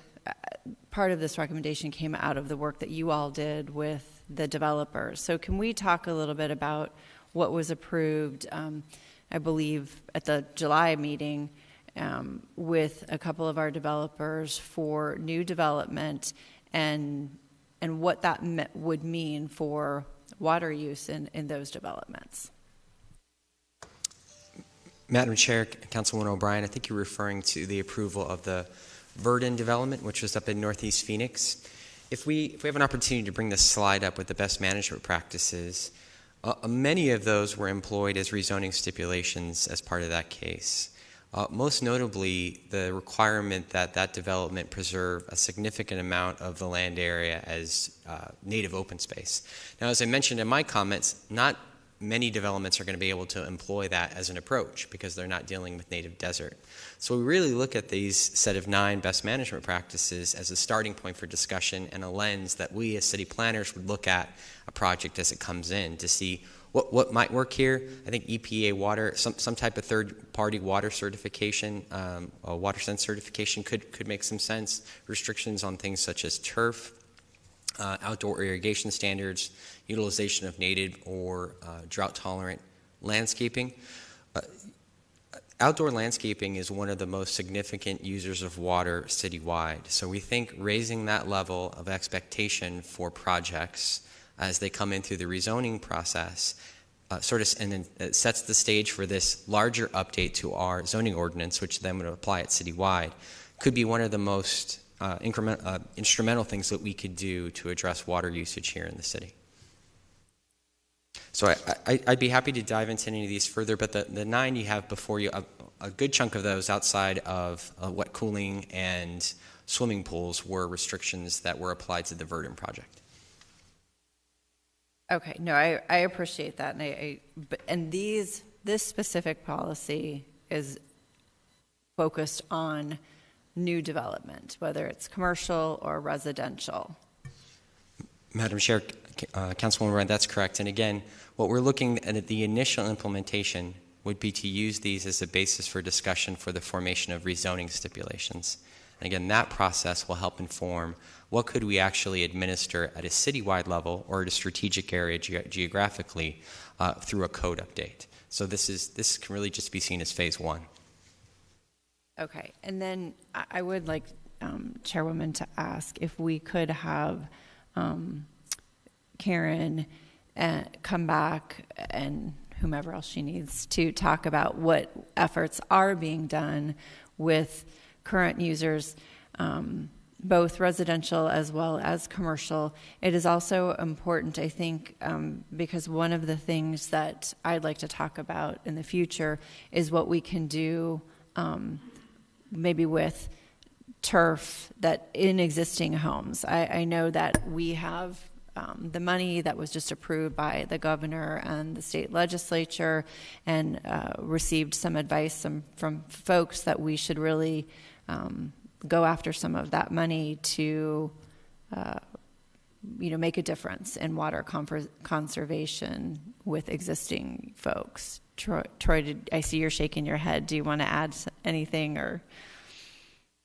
part of this recommendation came out of the work that you all did with the developers. So can we talk a little bit about what was approved, I believe, at the July meeting with a couple of our developers for new development and what that would mean for water use in those developments? Madam Chair, Councilwoman O'Brien, I think you're referring to the approval of the Verdon development, which was up in Northeast Phoenix. If we have an opportunity to bring this slide up with the best management practices, many of those were employed as rezoning stipulations as part of that case. Most notably, the requirement that that development preserve a significant amount of the land area as native open space. Now, as I mentioned in my comments, not many developments are going to be able to employ that as an approach because they're not dealing with native desert. So we really look at these set of 9 best management practices as a starting point for discussion and a lens that we as city planners would look at a project as it comes in to see what might work here. I think EPA water, some type of third-party water certification, a water sense certification could make some sense. Restrictions on things such as turf, outdoor irrigation standards, utilization of native or drought-tolerant landscaping. Outdoor landscaping is one of the most significant users of water citywide. So we think raising that level of expectation for projects as they come in through the rezoning process and then sets the stage for this larger update to our zoning ordinance, which then would apply it citywide, could be one of the most instrumental things that we could do to address water usage here in the city. So I'd be happy to dive into any of these further, but the 9 you have before you, a good chunk of those outside of wet cooling and swimming pools were restrictions that were applied to the Verdon project. Okay, no, I appreciate that, and this specific policy is focused on new development, whether it's commercial or residential. Madam Chair, Councilwoman Ryan, that's correct. And again, what we're looking at the initial implementation would be to use these as a basis for discussion for the formation of rezoning stipulations. And again, that process will help inform what could we actually administer at a citywide level or at a strategic area geographically through a code update. So this can really just be seen as phase 1. Okay, and then I would like Chairwoman to ask if we could have Karen come back and whomever else she needs to talk about what efforts are being done with current users, both residential as well as commercial. It is also important, I think, because one of the things that I'd like to talk about in the future is what we can do maybe with turf that in existing homes. I know that we have the money that was just approved by the governor and the state legislature and received some advice from folks that we should really go after some of that money to make a difference in water conservation with existing folks. Troy, I see you're shaking your head. Do you want to add anything or?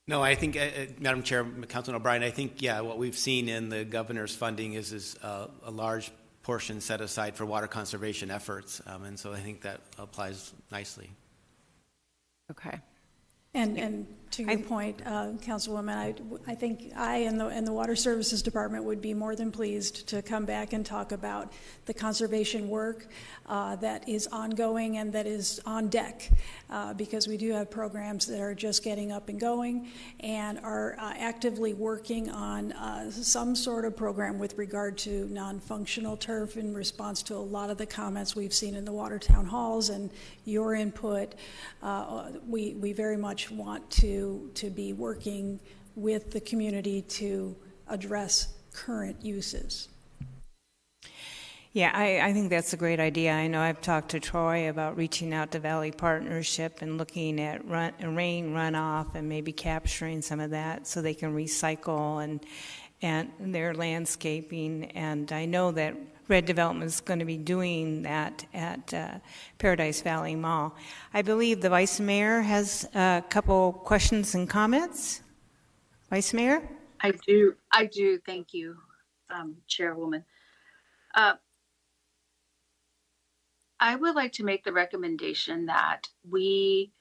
No, I think, Madam Chair, Councilman O'Brien, I think, what we've seen in the governor's funding is a large portion set aside for water conservation efforts, and so I think that applies nicely. Okay. And to your point, Councilwoman, I think I and the Water Services Department would be more than pleased to come back and talk about the conservation work that is ongoing and that is on deck, because we do have programs that are just getting up and going and are actively working on some sort of program with regard to non-functional turf in response to a lot of the comments we've seen in the water town halls and your input. We very much want to be working with the community to address current uses. Yeah, I think that's a great idea. I know I've talked to Troy about reaching out to Valley Partnership and looking at rain runoff and maybe capturing some of that so they can recycle and their landscaping. And I know that Red Development is going to be doing that at Paradise Valley Mall. I believe the Vice Mayor has a couple questions and comments. Vice Mayor? I do. Thank you, Chairwoman. I would like to make the recommendation that we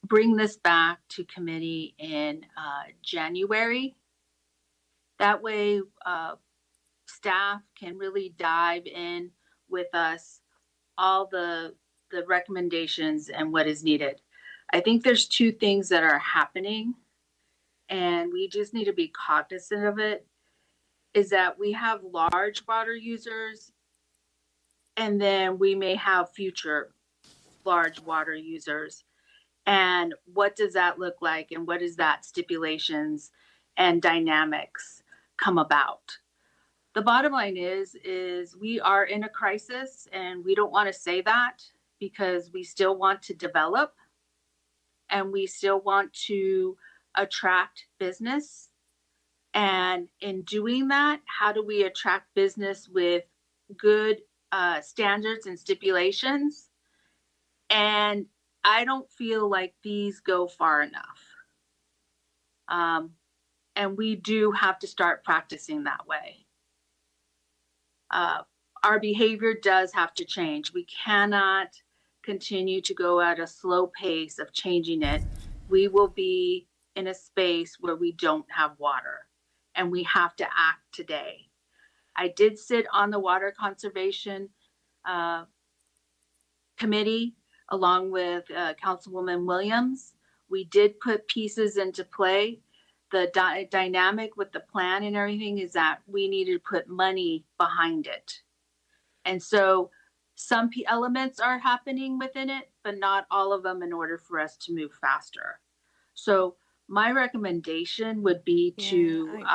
bring this back to committee in January. That way, staff can really dive in with us all the recommendations and what is needed. I think there's two things that are happening, and we just need to be cognizant of it, is that we have large water users, and then we may have future large water users. And what does that look like? And what is that stipulations and dynamics come about? The bottom line is we are in a crisis, and we don't want to say that because we still want to develop and we still want to attract business. And in doing that, how do we attract business with good standards and stipulations? And I don't feel like these go far enough. And we do have to start practicing that way. Our behavior does have to change. We cannot continue to go at a slow pace of changing it. We will be in a space where we don't have water, and we have to act today. I did sit on the Water Conservation Committee along with Councilwoman Williams. We did put pieces into play. The dynamic with the plan and everything is that we needed to put money behind it. And so some elements are happening within it, but not all of them in order for us to move faster. So my recommendation would be to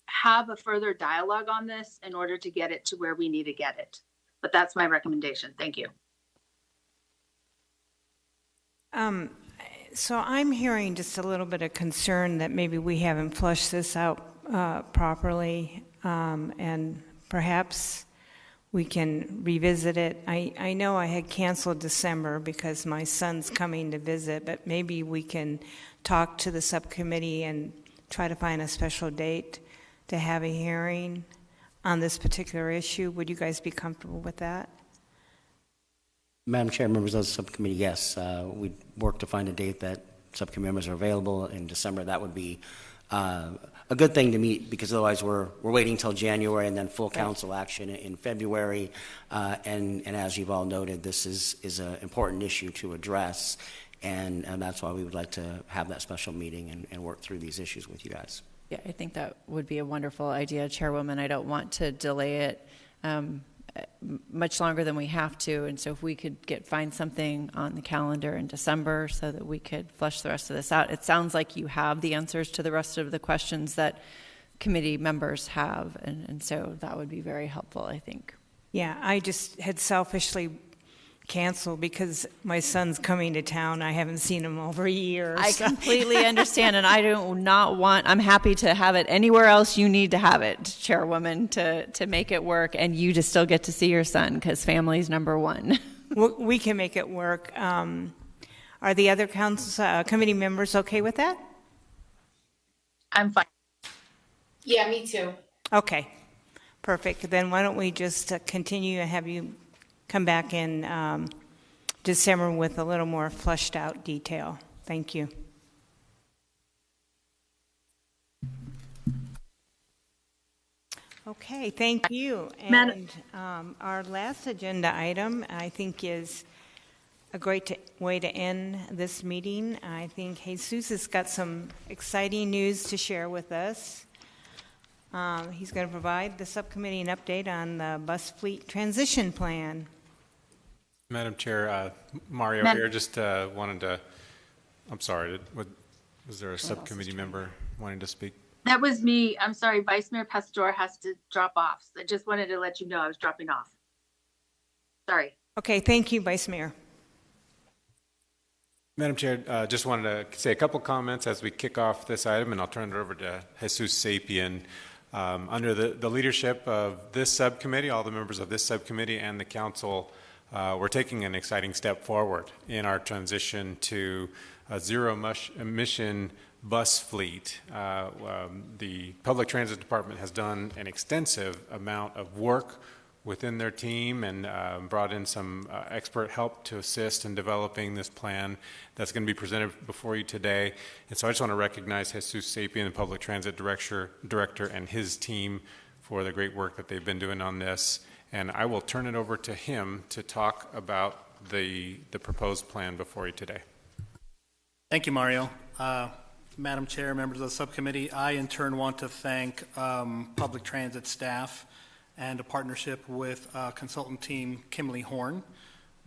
have a further dialogue on this in order to get it to where we need to get it. But that's my recommendation. Thank you. So I'm hearing just a little bit of concern that maybe we haven't flushed this out properly, and perhaps we can revisit it. I know I had canceled December because my son's coming to visit, but maybe we can talk to the subcommittee and try to find a special date to have a hearing on this particular issue. Would you guys be comfortable with that? Madam Chair, members of the subcommittee, yes. We'd work to find a date that subcommittee members are available in December. That would be a good thing to meet, because otherwise we're waiting until January and then full council action in February. And as you've all noted, this is an important issue to address, and that's why we would like to have that special meeting and work through these issues with you guys. Yeah, I think that would be a wonderful idea, Chairwoman. I don't want to delay it much longer than we have to, and so if we could find something on the calendar in December so that we could flesh the rest of this out. It sounds like you have the answers to the rest of the questions that committee members have, and so that would be very helpful, I think. Yeah, I just had selfishly canceled because my son's coming to town. I haven't seen him over a year. I completely understand, and I do not want, I'm happy to have it anywhere else you need to have it, Chairwoman, to make it work, and you to still get to see your son, because family's number one. We can make it work. Are the other committee members okay with that? I'm fine. Yeah, me too. Okay, perfect. Then why don't we just continue and have you come back in December with a little more fleshed out detail. Thank you. Okay, thank you. And our last agenda item, I think, is a great way to end this meeting. I think Jesus has got some exciting news to share with us. He's going to provide the subcommittee an update on the bus fleet transition plan. Madam Chair, Mario here just wanted to, I'm sorry, was there a subcommittee member wanting to speak? That was me. I'm sorry. Vice Mayor Pastor has to drop off. So I just wanted to let you know I was dropping off. Sorry. Okay, thank you, Vice Mayor. Madam Chair, just wanted to say a couple comments as we kick off this item, and I'll turn it over to Jesus Sapien. Under the leadership of this subcommittee, all the members of this subcommittee and the council, we're taking an exciting step forward in our transition to a zero-emission bus fleet. The Public Transit Department has done an extensive amount of work within their team and brought in some expert help to assist in developing this plan that's going to be presented before you today. And so I just want to recognize Jesus Sapien, the Public Transit Director, and his team for the great work that they've been doing on this. And I will turn it over to him to talk about the proposed plan before you today. Thank you, Mario. Madam Chair, members of the subcommittee, I in turn want to thank public transit staff and a partnership with consultant team Kimley Horn,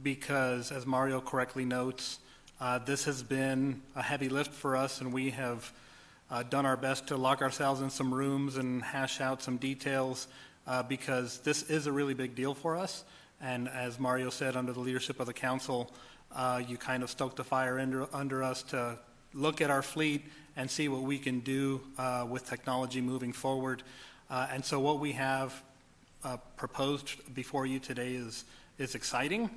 because as Mario correctly notes, this has been a heavy lift for us, and we have done our best to lock ourselves in some rooms and hash out some details because this is a really big deal for us. And as Mario said, under the leadership of the council, you kind of stoked the fire under us to look at our fleet and see what we can do with technology moving forward. And so what we have proposed before you today is exciting,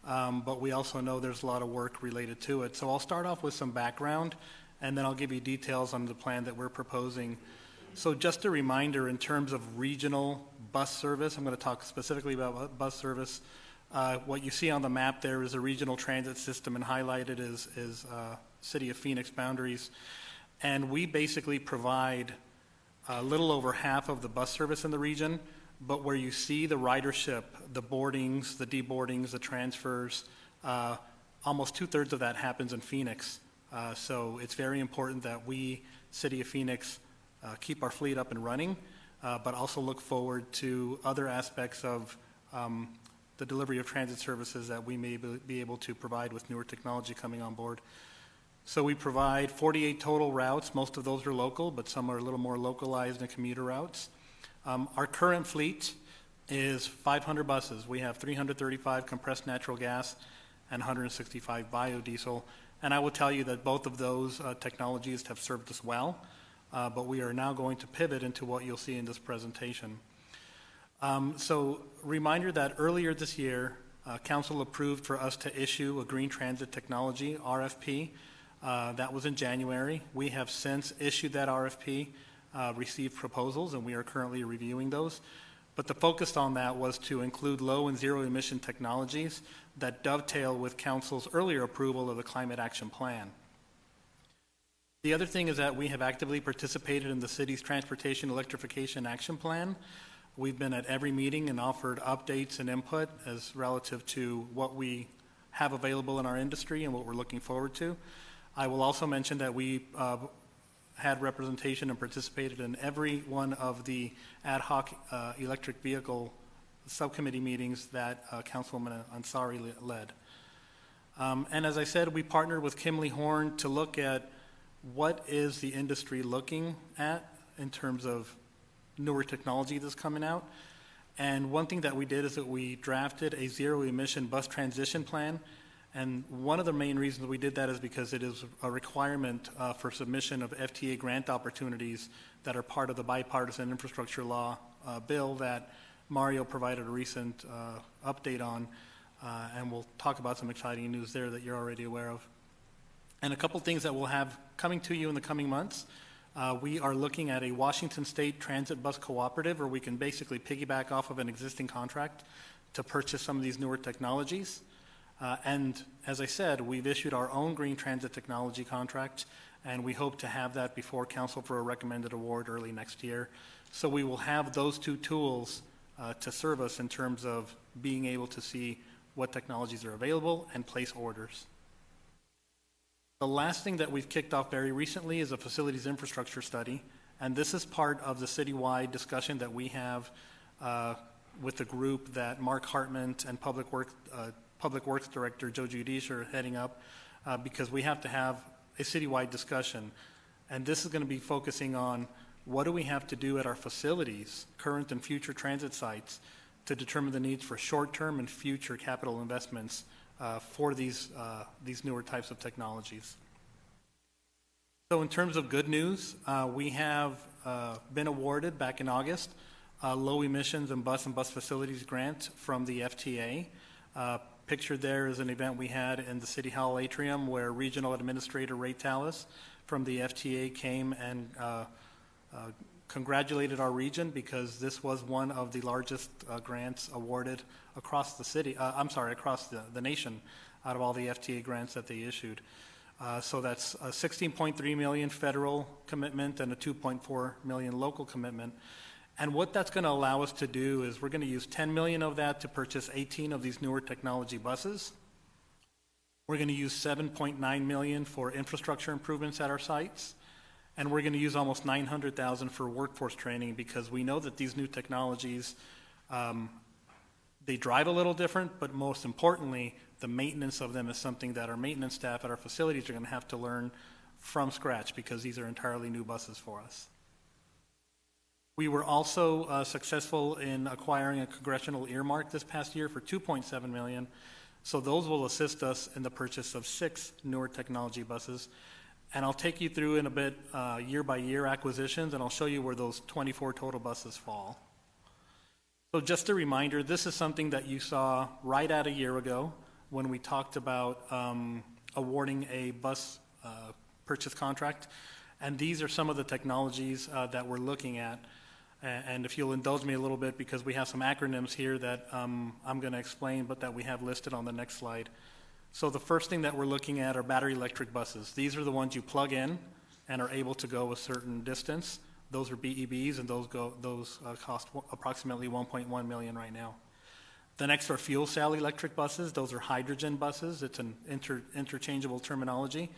but we also know there's a lot of work related to it. So I'll start off with some background, and then I'll give you details on the plan that we're proposing. So just a reminder, in terms of regional bus service, I'm going to talk specifically about bus service. What you see on the map there is a regional transit system, and highlighted is City of Phoenix boundaries. And we basically provide a little over half of the bus service in the region, but where you see the ridership, the boardings, the deboardings, the transfers, almost 2/3 of that happens in Phoenix. So it's very important that we, City of Phoenix, keep our fleet up and running, but also look forward to other aspects of the delivery of transit services that we may be able to provide with newer technology coming on board. So we provide 48 total routes. Most of those are local, but some are a little more localized and commuter routes. Our current fleet is 500 buses. We have 335 compressed natural gas and 165 biodiesel. And I will tell you that both of those technologies have served us well, but we are now going to pivot into what you'll see in this presentation. So reminder that earlier this year, Council approved for us to issue a Green Transit Technology RFP. That was in January. We have since issued that RFP, received proposals, and we are currently reviewing those. But the focus on that was to include low and zero emission technologies that dovetail with Council's earlier approval of the Climate Action Plan. The other thing is that we have actively participated in the city's Transportation Electrification Action Plan. We've been at every meeting and offered updates and input as relative to what we have available in our industry and what we're looking forward to. I will also mention that we had representation and participated in every one of the ad hoc electric vehicle subcommittee meetings that Councilwoman Ansari led. And as I said, we partnered with Kimley Horn to look at what is the industry looking at in terms of newer technology that's coming out. And one thing that we did is that we drafted a zero emission bus transition plan. And one of the main reasons we did that is because it is a requirement for submission of FTA grant opportunities that are part of the bipartisan infrastructure law bill that Mario provided a recent update on. And we'll talk about some exciting news there that you're already aware of. And a couple things that we'll have coming to you in the coming months. We are looking at a Washington State Transit Bus Cooperative, where we can basically piggyback off of an existing contract to purchase some of these newer technologies. And as I said, we've issued our own Green Transit Technology contract, and we hope to have that before Council for a recommended award early next year. So we will have those two tools to serve us in terms of being able to see what technologies are available and place orders. The last thing that we've kicked off very recently is a facilities infrastructure study, and this is part of the citywide discussion that we have with the group that Mark Hartman and Public Works Director Joe Giudice are heading up, because we have to have a citywide discussion. And this is going to be focusing on what do we have to do at our facilities, current and future transit sites, to determine the needs for short-term and future capital investments for these newer types of technologies. So in terms of good news, we have been awarded back in August a low emissions and bus facilities grant from the FTA. Pictured there is an event we had in the City Hall atrium where Regional Administrator Ray Tallis from the FTA came and congratulated our region because this was one of the largest grants awarded across the city, across the nation out of all the FTA grants that they issued. So that's a $16.3 million federal commitment and a $2.4 million local commitment. And what that's going to allow us to do is we're going to use $10 million of that to purchase 18 of these newer technology buses. We're going to use $7.9 million for infrastructure improvements at our sites. And we're going to use almost $900,000 for workforce training because we know that these new technologies, they drive a little different, but most importantly, the maintenance of them is something that our maintenance staff at our facilities are going to have to learn from scratch because these are entirely new buses for us. We were also successful in acquiring a congressional earmark this past year for $2.7 million. So those will assist us in the purchase of 6 newer technology buses. And I'll take you through in a bit year-by-year acquisitions, and I'll show you where those 24 total buses fall. So just a reminder, this is something that you saw right at a year ago when we talked about awarding a bus purchase contract. And these are some of the technologies that we're looking at. And if you'll indulge me a little bit, because we have some acronyms here that I'm going to explain, but that we have listed on the next slide. So the first thing that we're looking at are battery electric buses. These are the ones you plug in and are able to go a certain distance. Those are BEBs, and those cost approximately $1.1 million right now. The next are fuel cell electric buses. Those are hydrogen buses. It's an interchangeable terminology,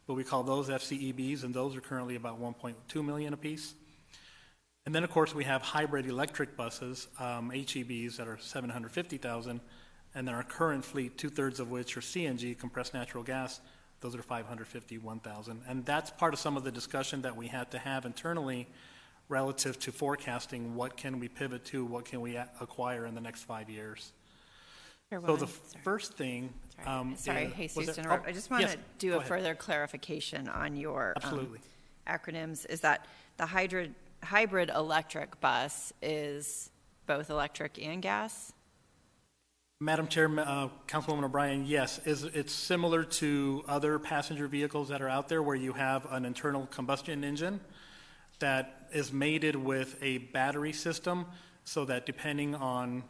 but we call those FCEBs, and those are currently about $1.2 million apiece. And then, of course, we have hybrid electric buses, HEBs, that are $750,000, and then our current fleet, 2/3 of which are CNG, compressed natural gas, those are $551,000. And that's part of some of the discussion that we had to have internally relative to forecasting what can we pivot to, what can we acquire in the next 5 years. So the first thing... Sorry, Jesus, to interrupt. I just want to do a further clarification on your acronyms. Is that the hybrid electric bus is both electric and gas? Madam Chair, Councilwoman O'Brien, yes. It's similar to other passenger vehicles that are out there where you have an internal combustion engine that is mated with a battery system so that depending on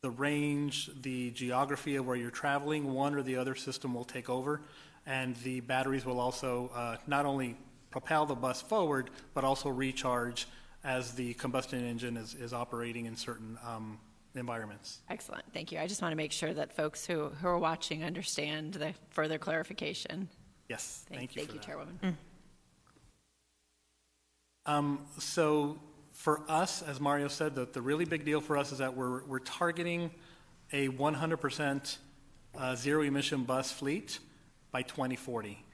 the range, the geography of where you're traveling, one or the other system will take over, and the batteries will also not only propel the bus forward, but also recharge as the combustion engine is operating in certain environments. Excellent, thank you. I just want to make sure that folks who are watching understand the further clarification. Yes, thank you. Thank you, Chairwoman. So for us, as Mario said, the really big deal for us is that we're targeting a 100% zero emission bus fleet by 2040.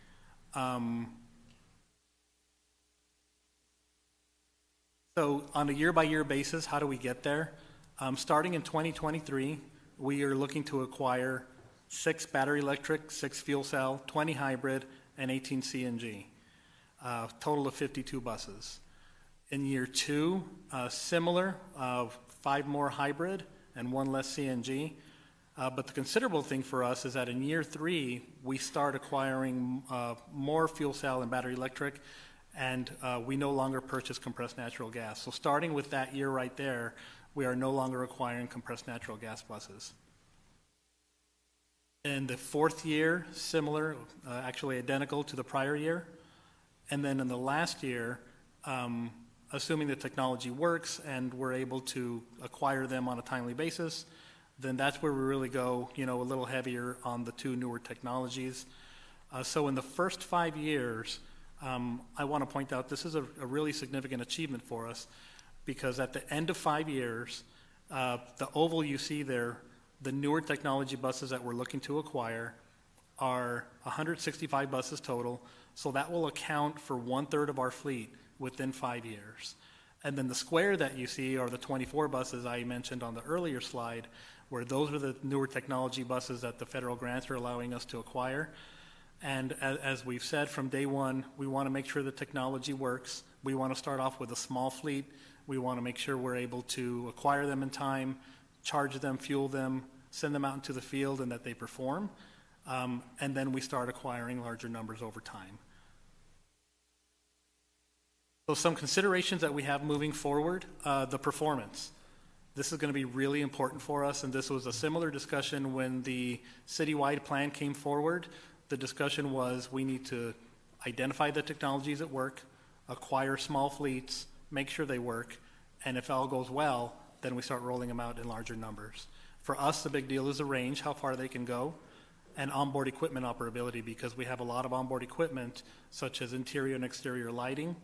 So on a year-by-year basis, how do we get there? Starting in 2023, we are looking to acquire 6 battery electric, 6 fuel cell, 20 hybrid, and 18 CNG, total of 52 buses. In year 2, similar, 5 more hybrid and 1 less CNG. But the considerable thing for us is that in year 3, we start acquiring more fuel cell and battery electric, and we no longer purchase compressed natural gas. So starting with that year right there, we are no longer acquiring compressed natural gas buses. In the 4th year, similar, actually identical to the prior year. And then in the last year, assuming the technology works and we're able to acquire them on a timely basis, then that's where we really go, a little heavier on the 2 newer technologies. So in the first 5 years, I want to point out this is a really significant achievement for us, because at the end of 5 years, the oval you see there, the newer technology buses that we're looking to acquire are 165 buses total, so that will account for 1/3 of our fleet, within 5 years. And then the square that you see are the 24 buses I mentioned on the earlier slide, where those are the newer technology buses that the federal grants are allowing us to acquire. And as we've said from day one, we want to make sure the technology works. We want to start off with a small fleet. We want to make sure we're able to acquire them in time, charge them, fuel them, send them out into the field, and that they perform. And then we start acquiring larger numbers over time. So some considerations that we have moving forward, the performance. This is going to be really important for us, and this was a similar discussion when the citywide plan came forward. The discussion was we need to identify the technologies at work, acquire small fleets, make sure they work, and if all goes well, then we start rolling them out in larger numbers. For us, the big deal is the range, how far they can go, and onboard equipment operability, because we have a lot of onboard equipment, such as interior and exterior lighting.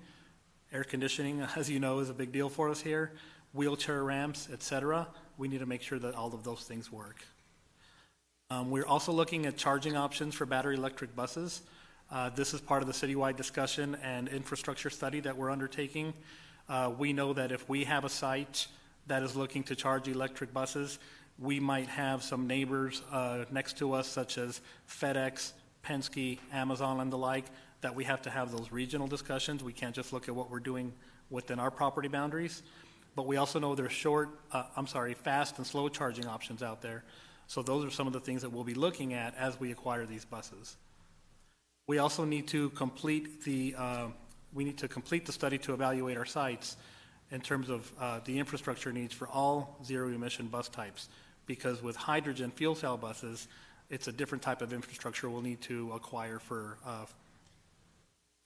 Air conditioning, as you know, is a big deal for us here. Wheelchair ramps, etc. We need to make sure that all of those things work. We're also looking at charging options for battery electric buses. This is part of the citywide discussion and infrastructure study that we're undertaking. We know that if we have a site that is looking to charge electric buses, we might have some neighbors next to us, such as FedEx, Penske, Amazon, and the like, that we have to have those regional discussions. We can't just look at what we're doing within our property boundaries. But we also know there's fast and slow charging options out there. So those are some of the things that we'll be looking at as we acquire these buses. We also need to complete the study to evaluate our sites in terms of the infrastructure needs for all zero-emission bus types. Because with hydrogen fuel cell buses, it's a different type of infrastructure we'll need to acquire for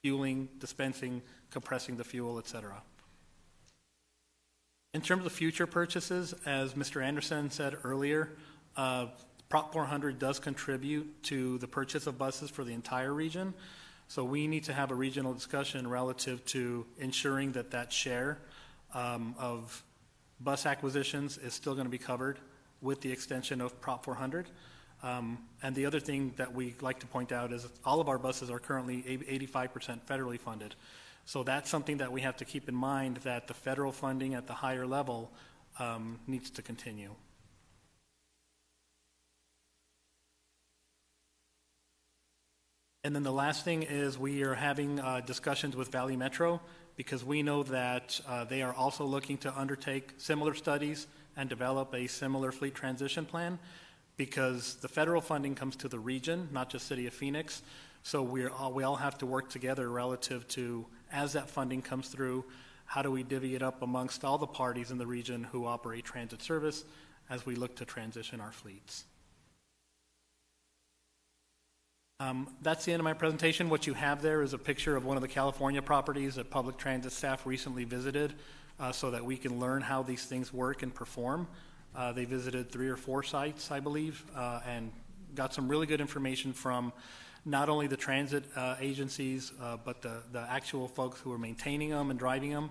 fueling, dispensing, compressing the fuel, etc. In terms of future purchases, as Mr. Anderson said earlier, Prop 400 does contribute to the purchase of buses for the entire region. So we need to have a regional discussion relative to ensuring that that share of bus acquisitions is still going to be covered with the extension of Prop 400. And the other thing that we like to point out is all of our buses are currently 85% federally funded. So that's something that we have to keep in mind, that the federal funding at the higher level needs to continue. And then the last thing is we are having discussions with Valley Metro, because we know that they are also looking to undertake similar studies and develop a similar fleet transition plan, because the federal funding comes to the region, not just City of Phoenix. So we all have to work together relative to, as that funding comes through, how do we divvy it up amongst all the parties in the region who operate transit service as we look to transition our fleets. That's the end of my presentation. What you have there is a picture of one of the California properties that public transit staff recently visited so that we can learn how these things work and perform. They visited 3 or 4 sites, I believe, and got some really good information from not only the transit agencies, but the actual folks who are maintaining them and driving them,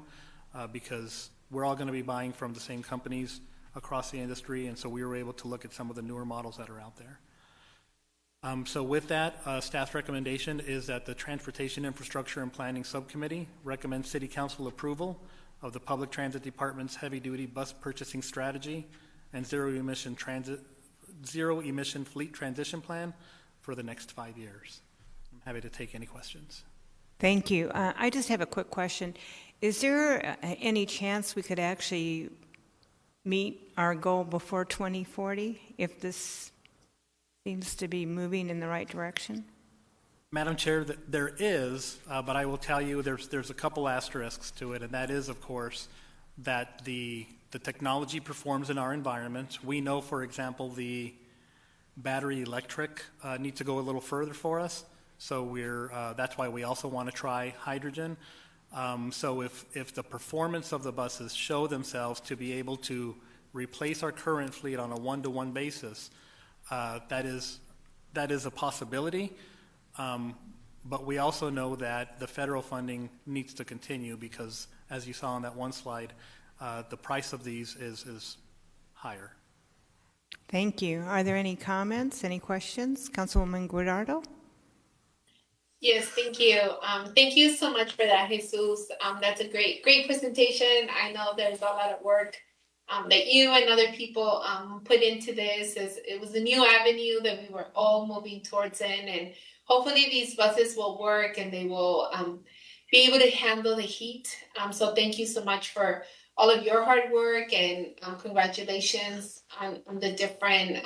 because we're all going to be buying from the same companies across the industry, and so we were able to look at some of the newer models that are out there. So with that, staff's recommendation is that the Transportation Infrastructure and Planning Subcommittee recommends City Council approval of the Public Transit Department's heavy-duty bus purchasing strategy and zero-emission fleet transition plan for the next 5 years. I'm happy to take any questions. Thank you. I just have a quick question. Is there any chance we could actually meet our goal before 2040 if this seems to be moving in the right direction? Madam Chair, there is, but I will tell you there's a couple asterisks to it, and that is, of course, that the technology performs in our environment. We know, for example, the battery electric needs to go a little further for us, so that's why we also want to try hydrogen. So if the performance of the buses show themselves to be able to replace our current fleet on a one-to-one basis, that is a possibility, but we also know that the federal funding needs to continue because, as you saw on that one slide, the price of these is higher. Thank you. Are there any comments, any questions? Councilwoman Guardado? Yes, thank you. Thank you so much for that, Jesus. That's a great presentation. I know there's a lot of work that you and other people put into this. It was a new avenue that we were all moving towards and hopefully these buses will work and they will be able to handle the heat. So thank you so much for all of your hard work and congratulations on the different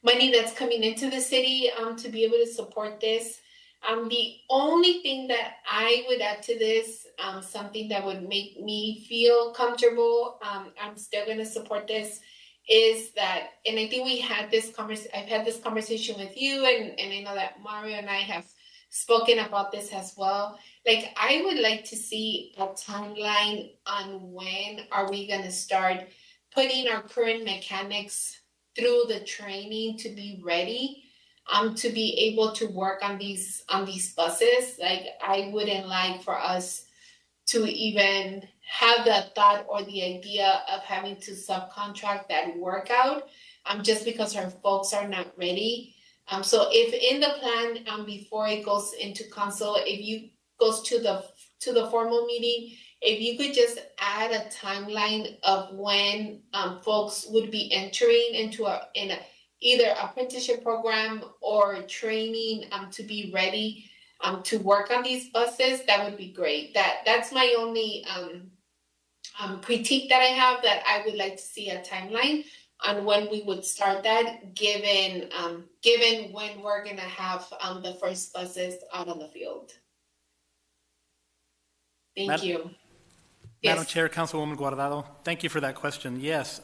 money that's coming into the city to be able to support this. The only thing that I would add to this, something that would make me feel comfortable, I'm still going to support this, is that, and I think I've had this conversation with you, and I know that Mario and I have spoken about this as well. Like, I would like to see a timeline on when are we going to start putting our current mechanics through the training to be ready to be able to work on these buses. Like, I wouldn't like for us to even have the thought or the idea of having to subcontract that work out just because our folks are not ready. So if in the plan before it goes into council, if you goes to the formal meeting, if you could just add a timeline of when folks would be entering into either apprenticeship program or training to be ready to work on these buses, that would be great. That's my only critique that I have, that I would like to see a timeline on when we would start that, given when we're gonna have the first buses out on the field. Thank you. Madam Yes. Chair, Councilwoman Guardado, thank you for that question. Yes.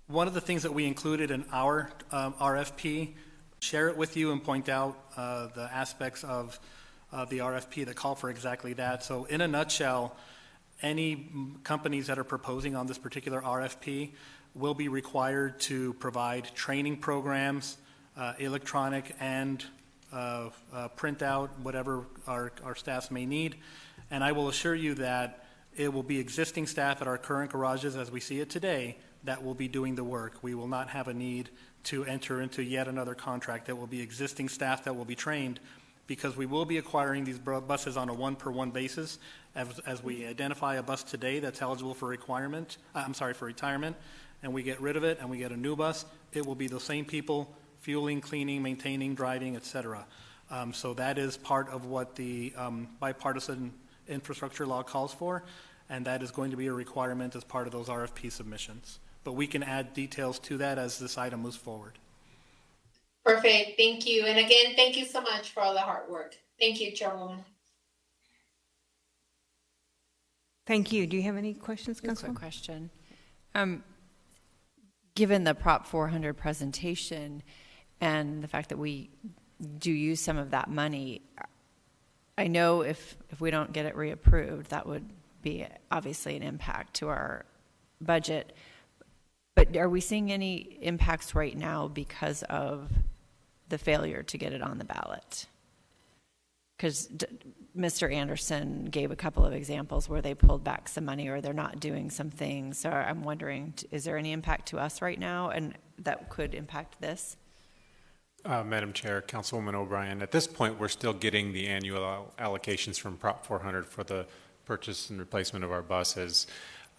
One of the things that we included in our RFP, share it with you and point out the aspects of the RFP that call for exactly that. So in a nutshell, any companies that are proposing on this particular RFP will be required to provide training programs, electronic and printout, whatever our staffs may need. And I will assure you that it will be existing staff at our current garages as we see it today that will be doing the work. We will not have a need to enter into yet another contract. There will be existing staff that will be trained, because we will be acquiring these buses on a one-per-one basis. As we identify a bus today that's eligible for retirement, and we get rid of it and we get a new bus, it will be the same people fueling, cleaning, maintaining, driving, etc. So that is part of what the bipartisan infrastructure law calls for, and that is going to be a requirement as part of those RFP submissions. But we can add details to that as this item moves forward. Perfect, thank you. And again, thank you so much for all the hard work. Thank you, Chairwoman. Thank you. Do you have any questions, Councilwoman? Quick question. Given the Prop 400 presentation and the fact that we do use some of that money, I know if we don't get it reapproved, that would be obviously an impact to our budget. But are we seeing any impacts right now because of the failure to get it on the ballot? Because Mr. Anderson gave a couple of examples where they pulled back some money or they're not doing some things. So I'm wondering, is there any impact to us right now and that could impact this? Madam Chair, Councilwoman O'Brien, at this point, we're still getting the annual allocations from Prop 400 for the purchase and replacement of our buses.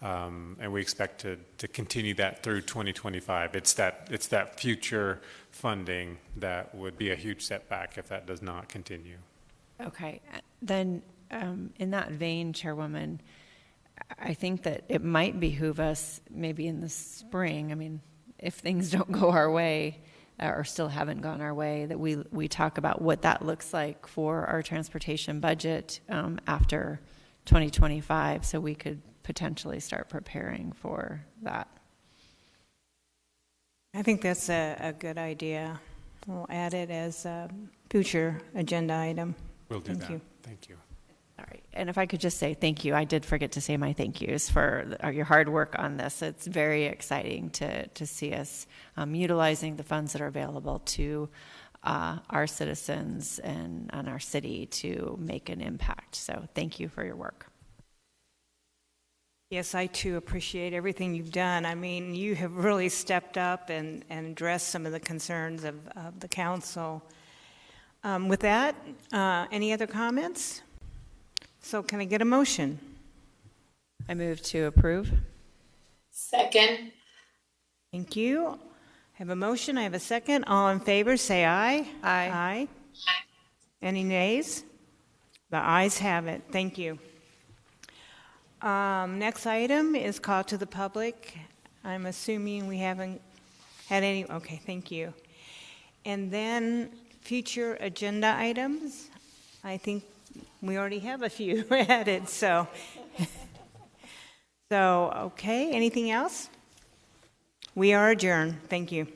And we expect to continue that through 2025. It's that future funding that would be a huge setback if that does not continue. Okay. Then in that vein, Chairwoman, I think that it might behoove us maybe in the spring, I mean, if things don't go our way or still haven't gone our way, that we talk about what that looks like for our transportation budget after 2025, so we could potentially start preparing for that. I think that's a good idea. We'll add it as a future agenda item. We'll do that. Thank you. Thank you. All right. And if I could just say thank you. I did forget to say my thank yous for your hard work on this. It's very exciting to see us utilizing the funds that are available to our citizens and our city to make an impact. So thank you for your work. Yes, I too appreciate everything you've done. I mean, you have really stepped up and addressed some of the concerns of the council. With that, any other comments? So can I get a motion? I move to approve. Second. Thank you. I have a motion, I have a second. All in favor, say aye. Aye. Aye. Any nays? The ayes have it. Thank you. Next item is call to the public. I'm assuming we haven't had any, okay, thank you. And then future agenda items. I think we already have a few added, so. So, okay, anything else? We are adjourned. Thank you.